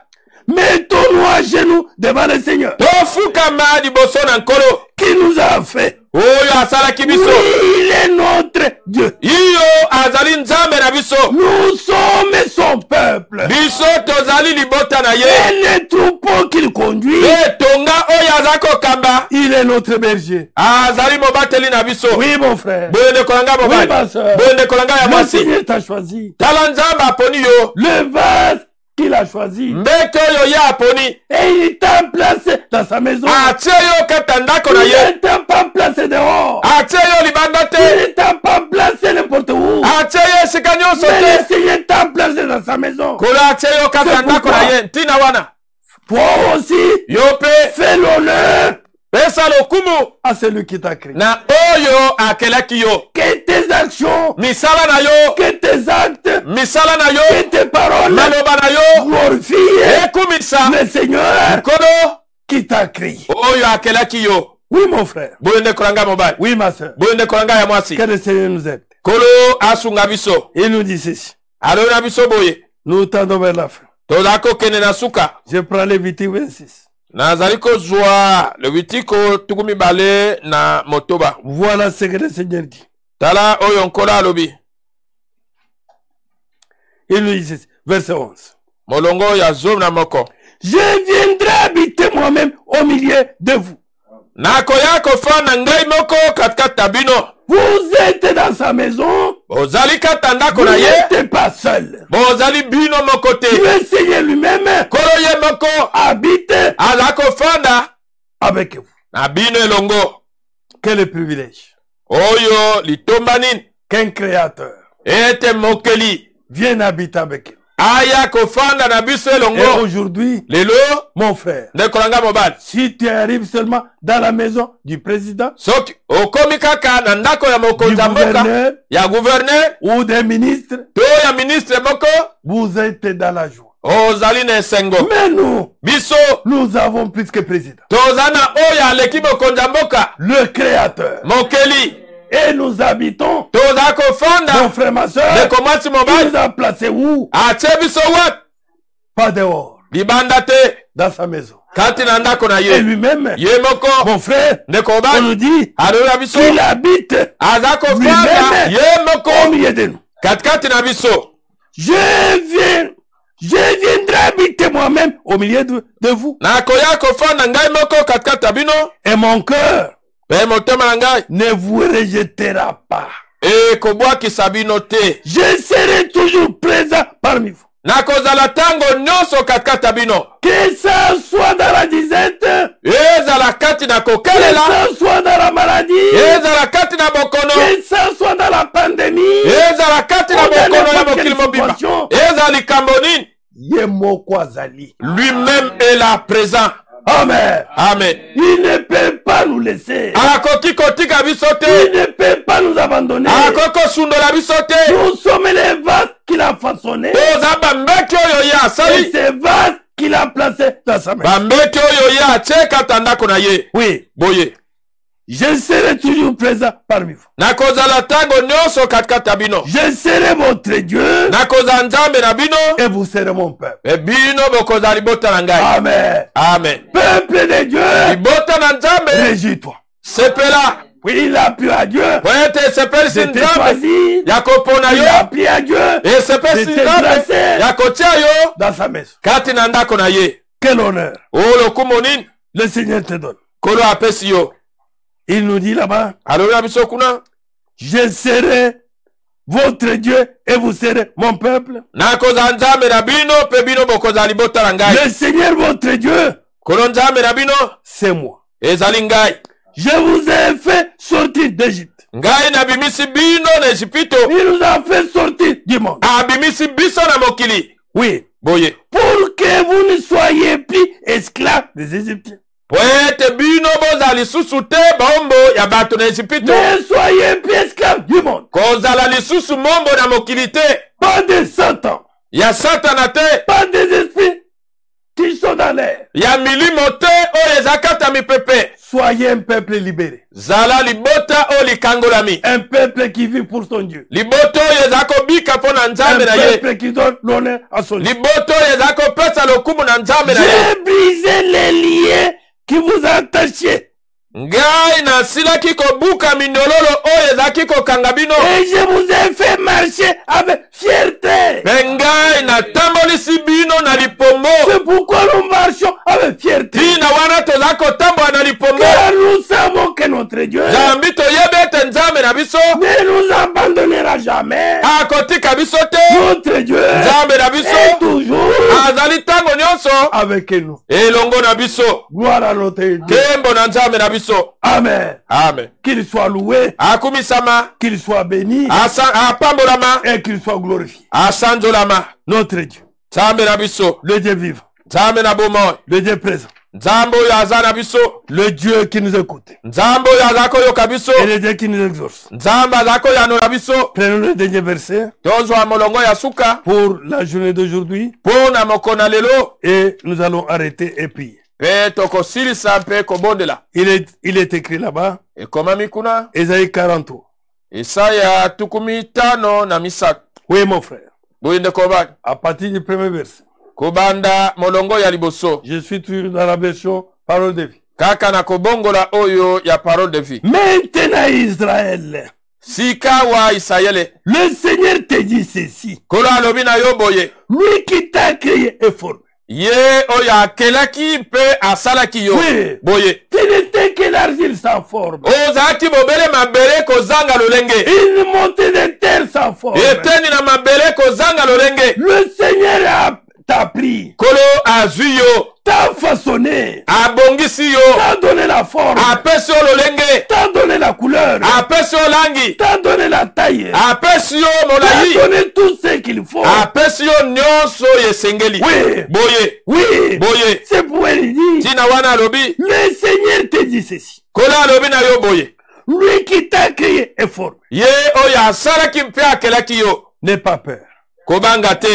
Mettons-nous à genoux devant le Seigneur Tofukama liboso na nkolo. qui nous a fait. Oyo asalaki biso. Oui, il est notre Dieu. Iyo azali Nzambe na biso. Nous sommes son peuple. Biso tozali libota na ye. Et les troupeaux qu'il conduit, Etonga oyo aza kokamba. il est notre berger. Azali mobateli na biso. Oui, mon frère. Boye kolanga Oui, mobali. ma soeur. Boye kolanga ya Le mwasi. Seigneur t'a choisi. Tala Nzambe aponi yo. Le vase qu'il a choisi. Mbeke oyo ye aponi. Et il t'a placé dans sa maison. Atie yo kata ndako na Il ye. ne t'a pas placé dehors. Atie yo libanda Il te. ne t'a pas placé n'importe où. Atie yo esika nyonso Mais le te. Seigneur t'a placé dans sa maison. Kola atie yo kata C'est ndako na pourquoi. ye. Ntina wana. Toi aussi, Yo pe. fais l'honneur Pesa lokumu. à celui qui t'a créé. Na oyo akelaki yo. Que tes actions, Misala na yo. que tes actes, Misala na que yo. tes paroles Maloba na yo. glorifient Ekumisa. le Seigneur Nkolo. qui t'a créé. Oyo akelaki yo. Oui, mon frère. Boyende kolanga mobali. Oui, ma soeur. Boyende kolanga ya mwasi. Que le Seigneur nous aide. Kolo asunga biso. Il nous dit ceci. Alo na biso boye. Nous tendons vers la fin. Toza kokende na suka. Je prends Lévitique 26. Nazali kozwa Levitiko tuku mibale na motoba. Voilà ce que le Seigneur dit. Tala oyo nkolo alobi. Il nous dit ceci. Verset 11. Molongo ya zoom na moko. Je viendrai habiter moi-même au milieu de vous. Nakoya kofanda ngai moko katikati bino. Vous êtes dans sa maison. Bozali katanda Vous kona ye. n'êtes pas seul. Bozali bino moko te. Le Seigneur lui-même Kolo ye moko habite ala kofanda avec vous. na bino elongo. Quel privilège. Oyo litomba nini? Qu'un créateur Ete mokeli vienne habiter avec vous. aya kofanda na biso Et elongo. aujourd'hui, Lelo mon frère, ndekolanga mobali. si tu arrives seulement dans la maison du président, Soki okomi kaka na ndako ya du mokonzi ya mboka gouverneur ya gouverneur ou des ministres, to ya ministre moko vous êtes dans la joie. ozali na esengo. Mais nous, Biso nous avons plus que président. toza na oyo aleki mokonzi ya mboka Le créateur. mokeli. Et nous habitons, Toza mon kofanda frère, ma soeur, ndeko mwasi il mobali nous a placés où? atie biso wapi? Pas dehors, Libanda te dans sa maison. kati na ndako na Et ye. lui-même, Ye moko mon frère, ndeko on mobali nous dit alola biso qu'il habite aza kofanda lui-même ye au moko milieu de nous. katikati na biso. Je viendrai habiter moi-même au milieu de vous. Nakoya kofanda ngai moko katikati na bino. Et mon cœur Pe motema na ngai ne vous rejettera pas. ekobwakisa bino te. Je serai toujours présent parmi vous. Nakozala tango nyonso katikati na bino. Que ça soit dans la disette, Ezala kati na que kokelela, ça soit dans la maladie, ezala kati na bokono, que ça soit dans la pandémie, ezala kati na bokono ya mokili mobimba, ezala likambo nini? ye moko azali. Lui-même est là présent. Amen. Amen. Il ne peut pas nous laisser. Akoki kotika biso Il te. ne peut pas nous abandonner. Akoko sundola biso te. Nous sommes les vases qu'il a façonnés. Toza bambeki oyo ye Et asali. ces vases qu'il a placés dans sa main. Bambeki oyo ye atie kata ndako na ye. Oui. Boye. Je serai toujours présent parmi vous. Nakozala tango nyonso katikati ya bino. Je serai votre Dieu Nakozala nzambe na bino. et vous serez mon peuple. E bino bokozala libota na ngai. Amen. Amen. Peuple de Dieu, Libota na nzambe. réjouis-toi. Sepela. Oui, il a plu à Dieu. Poete sepelisi Je t'ai nzambe. choisi. Ya kopona Il yo. a plu à Dieu E sepelisi Je t'ai nzambe. placé. Ya kotia yo. dans sa maison. Kati na ndako na ye. Quel honneur O lokumu nini? le Seigneur te donne. Kolo apesi yo. Il nous dit là-bas, Alola biso kuna. je serai votre Dieu et vous serez mon peuple. Nakozala nzambe na bino pe bino bokozala libota na ngai. Le Seigneur votre Dieu, Kolo nzambe na bino. c'est moi. Ezali ngai. Je vous ai fait sortir d'Égypte. Ngai nabimisi bino na Ejipito. Il nous a fait sortir du monde. Abimisi biso na mokili. Oui. Boye. Pour que vous ne soyez plus esclaves des Égyptiens. Po ete bino bozala lisusu te bombo ya bato na Ejipito. Ne soyez plus esclaves du monde. Kozala lisusu mombo na mokili te. Pas de Satan. Ya satana te. Pas des esprits qui sont dans l'air. Ya milimo te oyo ezakata mipepe. Soyez un peuple libéré. Zala libota oyo likangolami. Un peuple qui vit pour son Dieu. Libota oyo ezakobika mpo na Un nzambe na ye. peuple qui donne l'honneur à son Dieu. Libota oyo ezakopesa lokumu na nzambe na ye. J'ai brisé les liens qui vous attachaient. Ngai nasilaki kobuka minyololo oyo ezalaki kokanga bino. Et je vous ai fait marcher avec fierté. Mpe ngai natambolisi bino na lipombo. C'est pourquoi nous marchons avec fierté. Tina wana toza kotambola na lipombo. Car nous savons que notre Dieu Zambi toyebi ete nzambe na biso ne nous abandonnera jamais. akotika biso te. Notre Dieu Nzambe na est biso toujours azali ntango nyonso avec nous. elongo na biso. Gloire à notre Dieu. Kembo na nzambe na biso. Amen. Amen. Qu'il soit loué, Akumisama, qu'il soit béni apambolama, et qu'il soit glorifié. asanzolama. Notre Dieu, Nzambe na biso, le Dieu vivant, nzambe na bomoi, le Dieu présent, nzambe oyo aza na biso, le Dieu qui nous écoute nzambe oyo aza koyoka biso, et le Dieu qui nous exauce. nzambe aza koyanola biso. Prenons le dernier verset Tozwa molongo ya suka pour la journée d'aujourd'hui mpo na mokona lelo et nous allons arrêter et prier. mpe tokosilisa mpe kobondela. Il est écrit là-bas, Ekomami kuna Ésaïe 43. Isaya tukumi tano na misato. Oui, mon frère, Boye ndeko bani à partir du premier verset, kobanda molongo ya liboso je suis toujours dans la version parole de vie. kaka na kobongola oyo ya parole de vie. Maintenant, Israël, Sika wa Isayele, le Seigneur te dit ceci. kolo alobi na yo boye, Lui qui t'a créé est formé. Ye oyo akelaki mpe asalaki yo. Oui. Boye. Tu n'étais que l'argile sans forme. Ozalaki bobele mabele kozanga lolenge. Une montée de terre sans forme. Eteni na mabele kozanga lolenge. Le Seigneur t'a pris. Kolo azwi yo. T'a façonné. Abongisi yo. T'a donné la forme. Apesi yo lolenge. T'a donné la couleur. Apesi yo langi. T'a donné la taille. Apesi yo T'a molayi. donné tout ce qu'il faut. Apesi yo nyonso yesengeli. Oui. Boye. Oui. Boye. C'est pour elle dit. Tina wana alobi. Le Seigneur te dit ceci. Kola alobi na yo boye. Lui qui t'a créé est formé. Ye oyo asalaki mpe akelaki yo. N'aie pas peur. Kobanga te.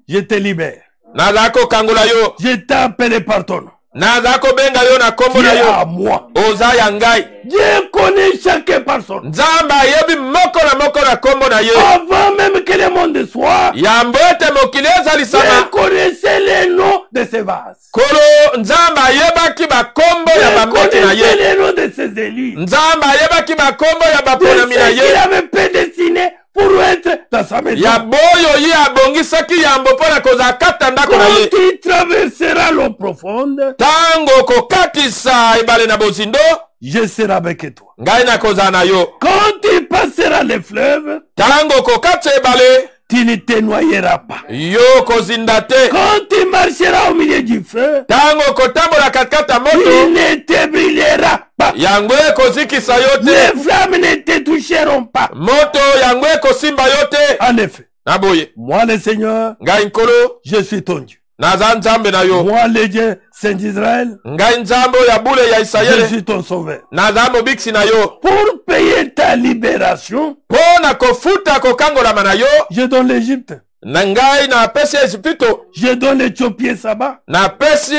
Je te libère. Nazali kokangola yo. Je t'ai appelé par ton nom. Nazali kobenga yo na kombo na Dieu yo. à moi. Oza ya ngai. Dieu connaît chacun par son nom. Nzambe ayebi moko na kombo na ye. Avant même que le monde soit, Yambo ete mokili Dieu ezalisama. connaissait les noms de ses vases. Kolo nzambe ayebaki bakombo ya Dieu bambeki na connaissait ye. les noms de ses élus. Nzambe ayebaki bakombo ya De baponami na ceux qu'il ye. avait prédestinés pour être dans sa maison. Ya boyo ye abongisaki yambo mpo na kozala kata ndako na ye. Quand il traversera l'eau profonde, Tango kokatisa ebale na bozindo. je serai avec toi. Ngai nakozala na yo. Quand il passera les fleuves, Tango kokatisa ebale. tu ne te noyeras pas. Yo kozinda te. Quand il marchera au milieu du feu, Tango kotambola katikati ya il moto. ne te brûlera pas. Yango ekozikisa yo te. Les flammes ne te toucheront pas. Moto yango ekosimba yo te. En effet, Na boye. moi le Seigneur, Ngai nkolo. je suis ton Dieu. Naza nzambe na yo. Moi le Dieu Saint d'Israël, Ngai nzambe ya bule ya je Isayele. suis ton sauveur. Naza mobikisi na yo. Pour payer ta libération, Mpo na kofuta kokangolama na yo. je donne l'Égypte. Na ngai napesi Ejipito. Je donne l'Éthiopie et Saba Napesi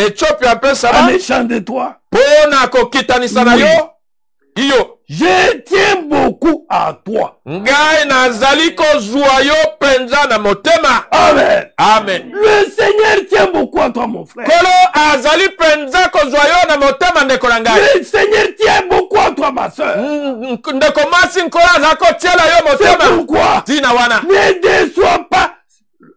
Ethiopia mpe en Saba. échange de toi. Mpo na kokitanisa na yo. Iyo. Je tiens beaucoup à toi. Ngai nazali kozwa yo penza na motema. Amen. Amen. Le Seigneur tient beaucoup à toi, mon frère. Kolo azali penza kozwa yo na motema ndeko na ngai. Le Seigneur tient beaucoup à toi, ma soeur. Ndeko mwasi nkolo azali kotiela yo C'est motema. pourquoi Tina wana. ne déçois pas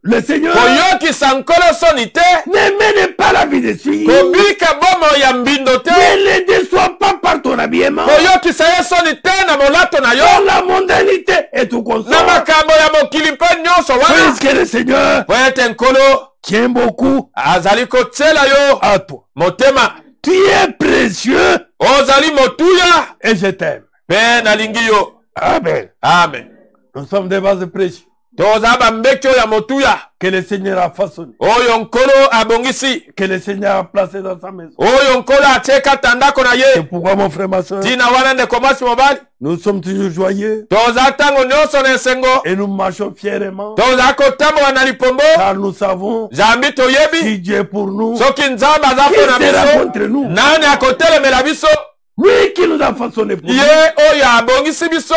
le Seigneur. Koyokisa nkolo soni te. Ne mène pas la vie de suite. Kobika bomo ya mbindo te. Ne le déçois pas par ton habillement. Koyokisa ye soni te na molato na yo. Dans la mondanité et tout Na consort. makambo ya mokili mpe nyonso wana. Puisque le Seigneur Po ete nkolo tient beaucoup azali kotiela yo à toi. motema. Tu es précieux Ozali motuya. et je t'aime. Mpe nalingi yo. Amen. Amen. Nous sommes des vases précieux Toza bambeki oyo ya motuya. que le Seigneur a façonné, Oyo nkolo abongisi. que le Seigneur a placé dans sa maison. Oyo nkolo atie kata ndako na C'est ye. pourquoi, mon frère, ma soeur, Tina wana ndeko mwasi mobali. nous sommes toujours joyeux Toza ntango nyonso na esengo. et nous marchons fièrement Toza kotambola na lipombo. car nous savons Zambi toyebi. si Dieu est pour nous, Soki nzambe aza qui mpo na sera biso. contre nous? Nani akotelemela biso? Lui qui nous a façonné pour nous, Ye oyo abongisi biso.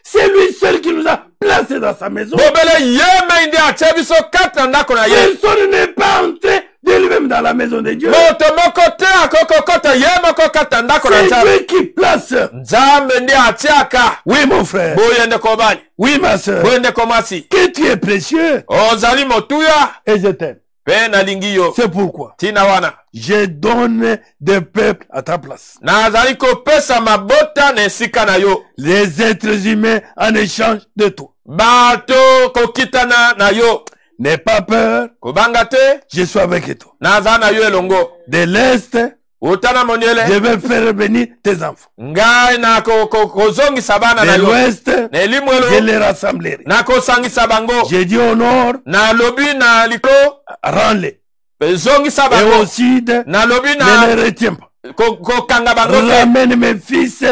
c'est lui seul qui nous a placés dans sa maison. Bobele yeme ndi atie biso kati na ndako na ye. Personne n'est pas entré de lui-même dans la maison de Dieu. Moto moko te akokokota ye moko kati na ndako na C'est nzambe. lui qui place. Nzambe ndi atiaka. Oui, mon frère. Boye ndeko mobali. Oui, ma soeur. Boye ndeko mwasi. Que tu es précieux Ozali motuya. et je t'aime. Mpe nalingi yo. C'est pourquoi Tina wana. je donne des peuples à ta place. Nazali kopesa mabota na esika na yo. Les êtres humains en échange de toi. Bato kokitana na yo. N'aie pas peur, Kobanga te. je suis avec toi. Naza na yo elongo. De l'Est, Utana moniele. je vais faire venir tes enfants. Ngai na kozongisa bana na De yo. l'Ouest, Na je elimwelo. les rassemblerai. Na kosangisa bango. J'ai dit au nord, Na lobi na liklo. rends-les. Zongisa Et bango. au sud, Na lobi ne na les retiens pas. kokanga bango te. Ramène mes fils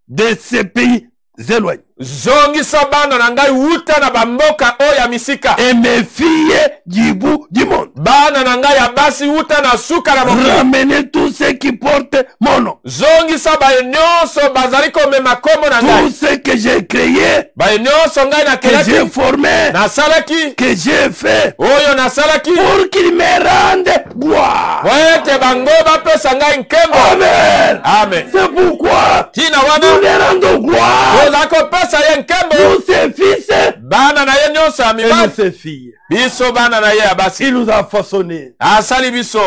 de ces pays éloignés. Zongisa bana na ngai wuta na bamboka oyo ya misika. Et mes filles du bout du monde. Bana na ngai ya basi wuta na suka na mokili. Ramenez tous ceux qui portent mon nom. Zongisa baye nyonso bazali komema kombo na Tous ngai. ceux que j'ai créés, Baye nyonso ngai que nakelaki. j'ai formés, Nasalaki. que j'ai fait Oyo nasalaki. pour qu'ils me rendent gloire. Po ete bango bapesa ngai nkembo. Amen. Amen. C'est pourquoi Tina nous wana. les rendons gloire. Ozali kopesa ye nkembo. Tous ces fils Bana na ye nyonso. nyonso ya mibali ses filles. biso bana na ye ya basi Il nous a façonné. asali biso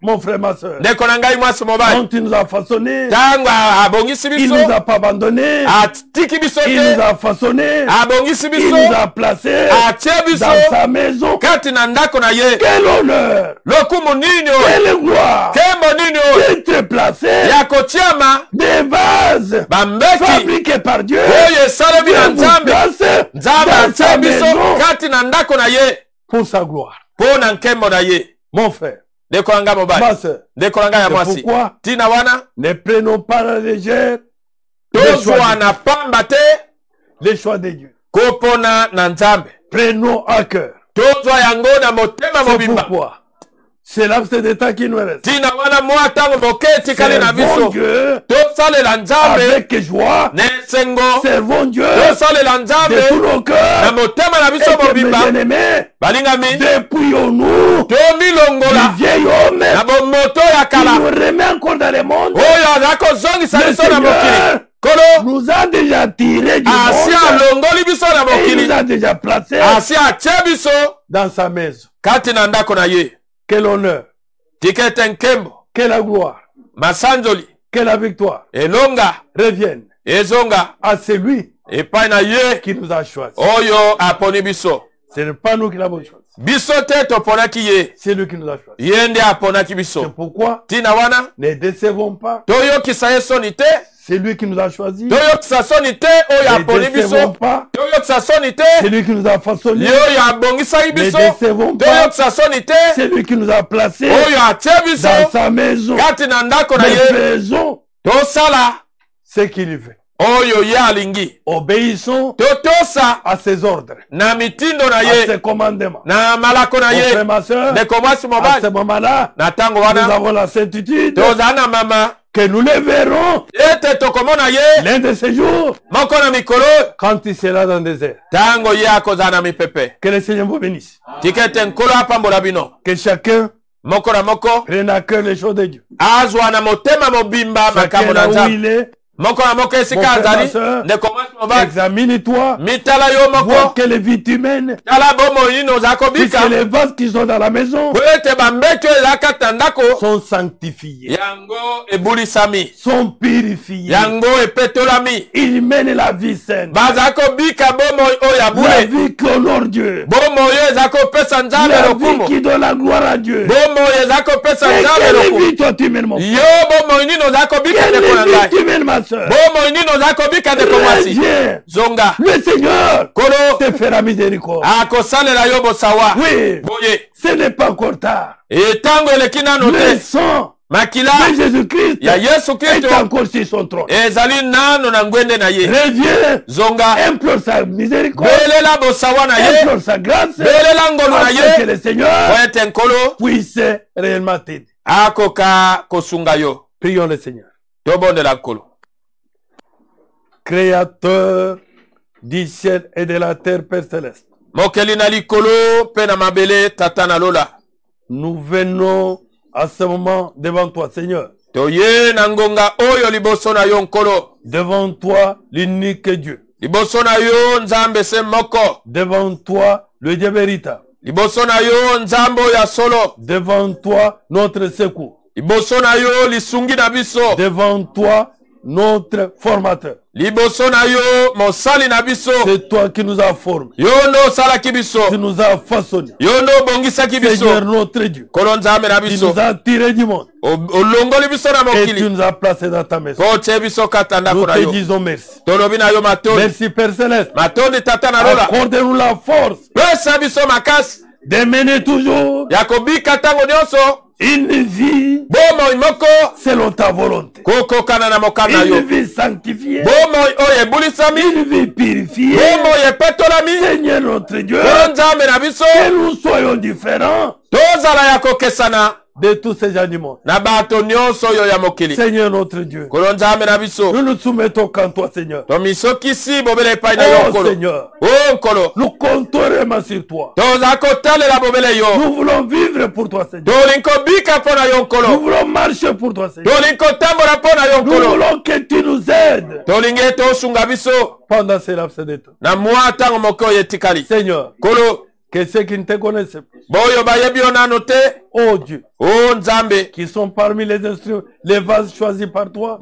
Mon frère, ma soeur, ndeko na ngai mwasi mobali quand il nous a façonné, ntango abongisi il biso nous a pas abandonné. atiki biso Il nous te a façonné. abongisi Il biso nous a placé atie biso dans sa maison. kati na ndako na ye Quel honneur, lokumu nini oyo quelle gloire kembo nini oyo d'être placé ya kotiama des vases bambeki fabriqués par Dieu. oyo esalemi na nzambe nzambe Dans atie sa biso maison kati na ndako na ye pour sa gloire. mpo na nkembo na ye Mon frère, ndeko na ngai mobali ma soeur, ndeko na ngai ya c'est mwasi pourquoi ntina wana ne prenons pas la légère tozwa na pamba te les choix de Dieu. kopona na nzambe Prenons à cœur. tozwa yango na motema C'est mobimba pourquoi c'est laps de temps qui nous reste. ntina wana mwa ntango moke etikali na Servons biso Dieu tosalela nzambe avec joie. na esengo Servons Dieu tosalela de nzambe tous nos na cœurs. motema na biso Et que, mes mobimba bien-aimés, balingami dépouillons-nous tomilongola du vieil homme na bomoto ya qui kala nous remet encore dans le monde. oyo aza kozongisa Le biso na mokili Seigneur kolo nous a déjà tirés du asi monde alongoli biso na et il mokili nous a déjà placés asi atie biso dans sa maison. kati na ndako na ye Quel honneur, tika ete nkembo quelle gloire, masanzoli quelle victoire elonga reviennent ezonga à celui epai na ye qui nous a choisis. oyo aponi biso Ce n'est pas nous qui l'avons choisi, biso te toponaki ye c'est lui qui nous a choisis. ye nde aponaki C'est biso pourquoi ntina wana ne décevons pas, toyokisa ye soni te c'est lui qui nous a choisis. toyokisa soni te oyo Ne aponi décevons biso pas, toyokisa soni te c'est lui qui nous a façonnés. ye oyo abongisaki Ne biso décevons pas, toyokisa soni te c'est lui qui nous a placés oyo atie biso dans sa maison. kati na ndako na Mais ye faisons tosala ce qu'il veut. oyo ye alingi Obéissons totosa à ses ordres, na mitindo na à ye ses commandements. na malako na Mon frère, ye ma soeur, ndeko mwasi à mobali ce moment-là, na ntango nous wana avons la certitude toza na mama que nous le verrons ete tokomona ye l'un de ces jours moko na mikolo quand il sera dans le désert. ntango ye akozala na mipepe Que le Seigneur vous bénisse. tika ete nkolo apambola bino Que chacun moko na moko prenne à cœur les choses de Dieu. azwa na motema mobimba makambo Chacun na là où nzambe il est, moko na moko Mon esika frère, ma azali sœur, ndeko mwasi mobali examine-toi, mitala yo vois moko que les vies humaines, tala bomoi nini oza puisque kobika les vases qui sont dans la maison po ete bambeki oyo eza kati na ndako sont sanctifiés, yango ebulisami sont purifiés. yango epetolami Ils mènent la vie sainte, baza kobika bomoi oyo ya la bule vie qui honore Dieu, bomoi oyo eza kopesa nzambe la vie lokumu qui donne la gloire à Dieu. bomoi oyo eza kopesa Et nzambe quelle lokumu vie toi tu mènes, mon frère? yo bomoi nini oza kobika Quelle ndeko na vie ngai tu mènes, ma soeur? bomoi nini oza kobika ndeko mwasi Reviens. zonga Le Seigneur kolo te fera miséricorde. akosalela yo bosawa Oui, boye ce n'est pas encore tard. etango eleki nano Le te sang makila de Jésus-Christ ya yesu est kristo encore sur son trône. ezali nano na ngwende na ye Reviens, zonga implore sa miséricorde, belela bosawa na ye implore sa grâce, belela ngolu na afin que ye le Seigneur po ete nkolo puisse réellement t'aider. akoka kosunga yo Prions le Seigneur. tobondela nkolo Créateur du ciel et de la terre, Père céleste, mokeli na likolo mpe na mabele tata na lola nous venons à ce moment devant toi, Seigneur, toye na ngonga oyo liboso na yo nkolo devant toi, l'unique Dieu, liboso na yo nzambe se moko devant toi, le Dieu véritable, liboso na yo nzambe oyo ya solo devant toi, notre secours, liboso na yo lisungi na biso devant toi, notre formateur. liboso na yo mosali na biso C'est toi qui nous as formés, yo nde osalaki biso qui nous as façonnés. yo nde obongisaki biso Seigneur notre Dieu, nkolo nzambe na tu biso nous as tirés du monde olongoli biso na et tu mokili nous as placés dans ta maison. po otie biso kata Nous ndako na te yo disons merci. tolobi na yo matondi Merci Père Céleste. matondi tata na lola Accorde-nous la force pesa biso makasi de mener toujours ya kobika ntango nyonso une vie bomoi moko selon ta volonté. kokokana na mokano na Une yo vie sanctifiée, bomoi oyo ebulisami une vie purifiée. bomoi epetolami Seigneur notre Dieu, nkolo nzambe na biso que nous soyons différents, tozala ya kokesana de tous ces animaux. Seigneur notre Dieu, nous nous soumettons qu'en toi, Seigneur. Oh Seigneur, nous comptons vraiment sur toi. Nous voulons vivre pour toi, Seigneur. Nous voulons marcher pour toi, Seigneur. Nous voulons que tu nous aides pendant ces laps de temps. Seigneur, que ceux qui ne te connaissent pas, oh Dieu, qui sont parmi les instruments, les vases choisis par toi,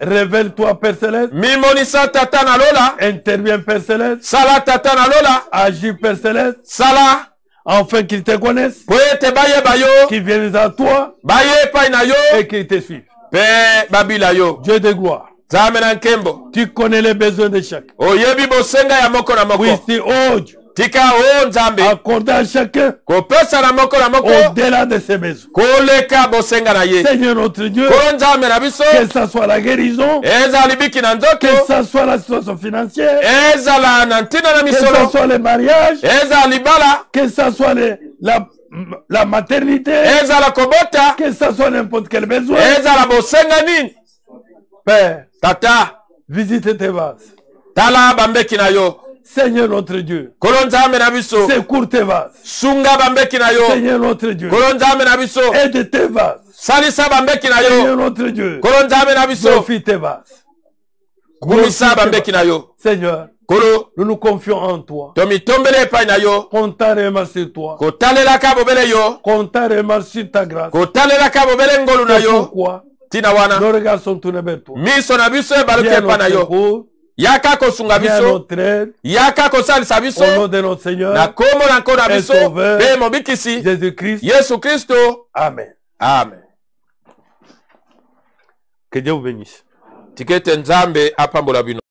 révèle-toi, Père Céleste, interviens, Père Céleste, agis, Père Céleste, afin qu'ils te connaissent, qu'ils viennent à toi et qu'ils te suivent. Dieu de gloire, tu connais les besoins de chacun. Oui, c'est oh Dieu, accorde à chacun au-delà de ses besoins. Seigneur notre Dieu, que ce soit la guérison, que ce soit la situation financière, que ce soit le mariage, que ce soit la maternité, que ce soit n'importe quel besoin. Père, Tata, visite tes vases. Tala bambeki na yo. Seigneur notre Dieu, secours tes vases. Sunga bambeki na yo. Seigneur notre Dieu, aide tes vases. Salisa bambeki na yo. Seigneur notre Dieu, profite tes vases. Gumisa bambeki na yo. Seigneur, nous nous confions en toi. Comptons vraiment sur toi. Comptons vraiment sur ta grâce. Pourquoi? Nos regards sont tournés vers toi. Yaka kosunga biso, yaka kosalisa biso, au nom de notre Seigneur et Sauveur Jésus Christ. Amen. Amen. Que Dieu vous bénisse. Tikete nzambe apambola bino.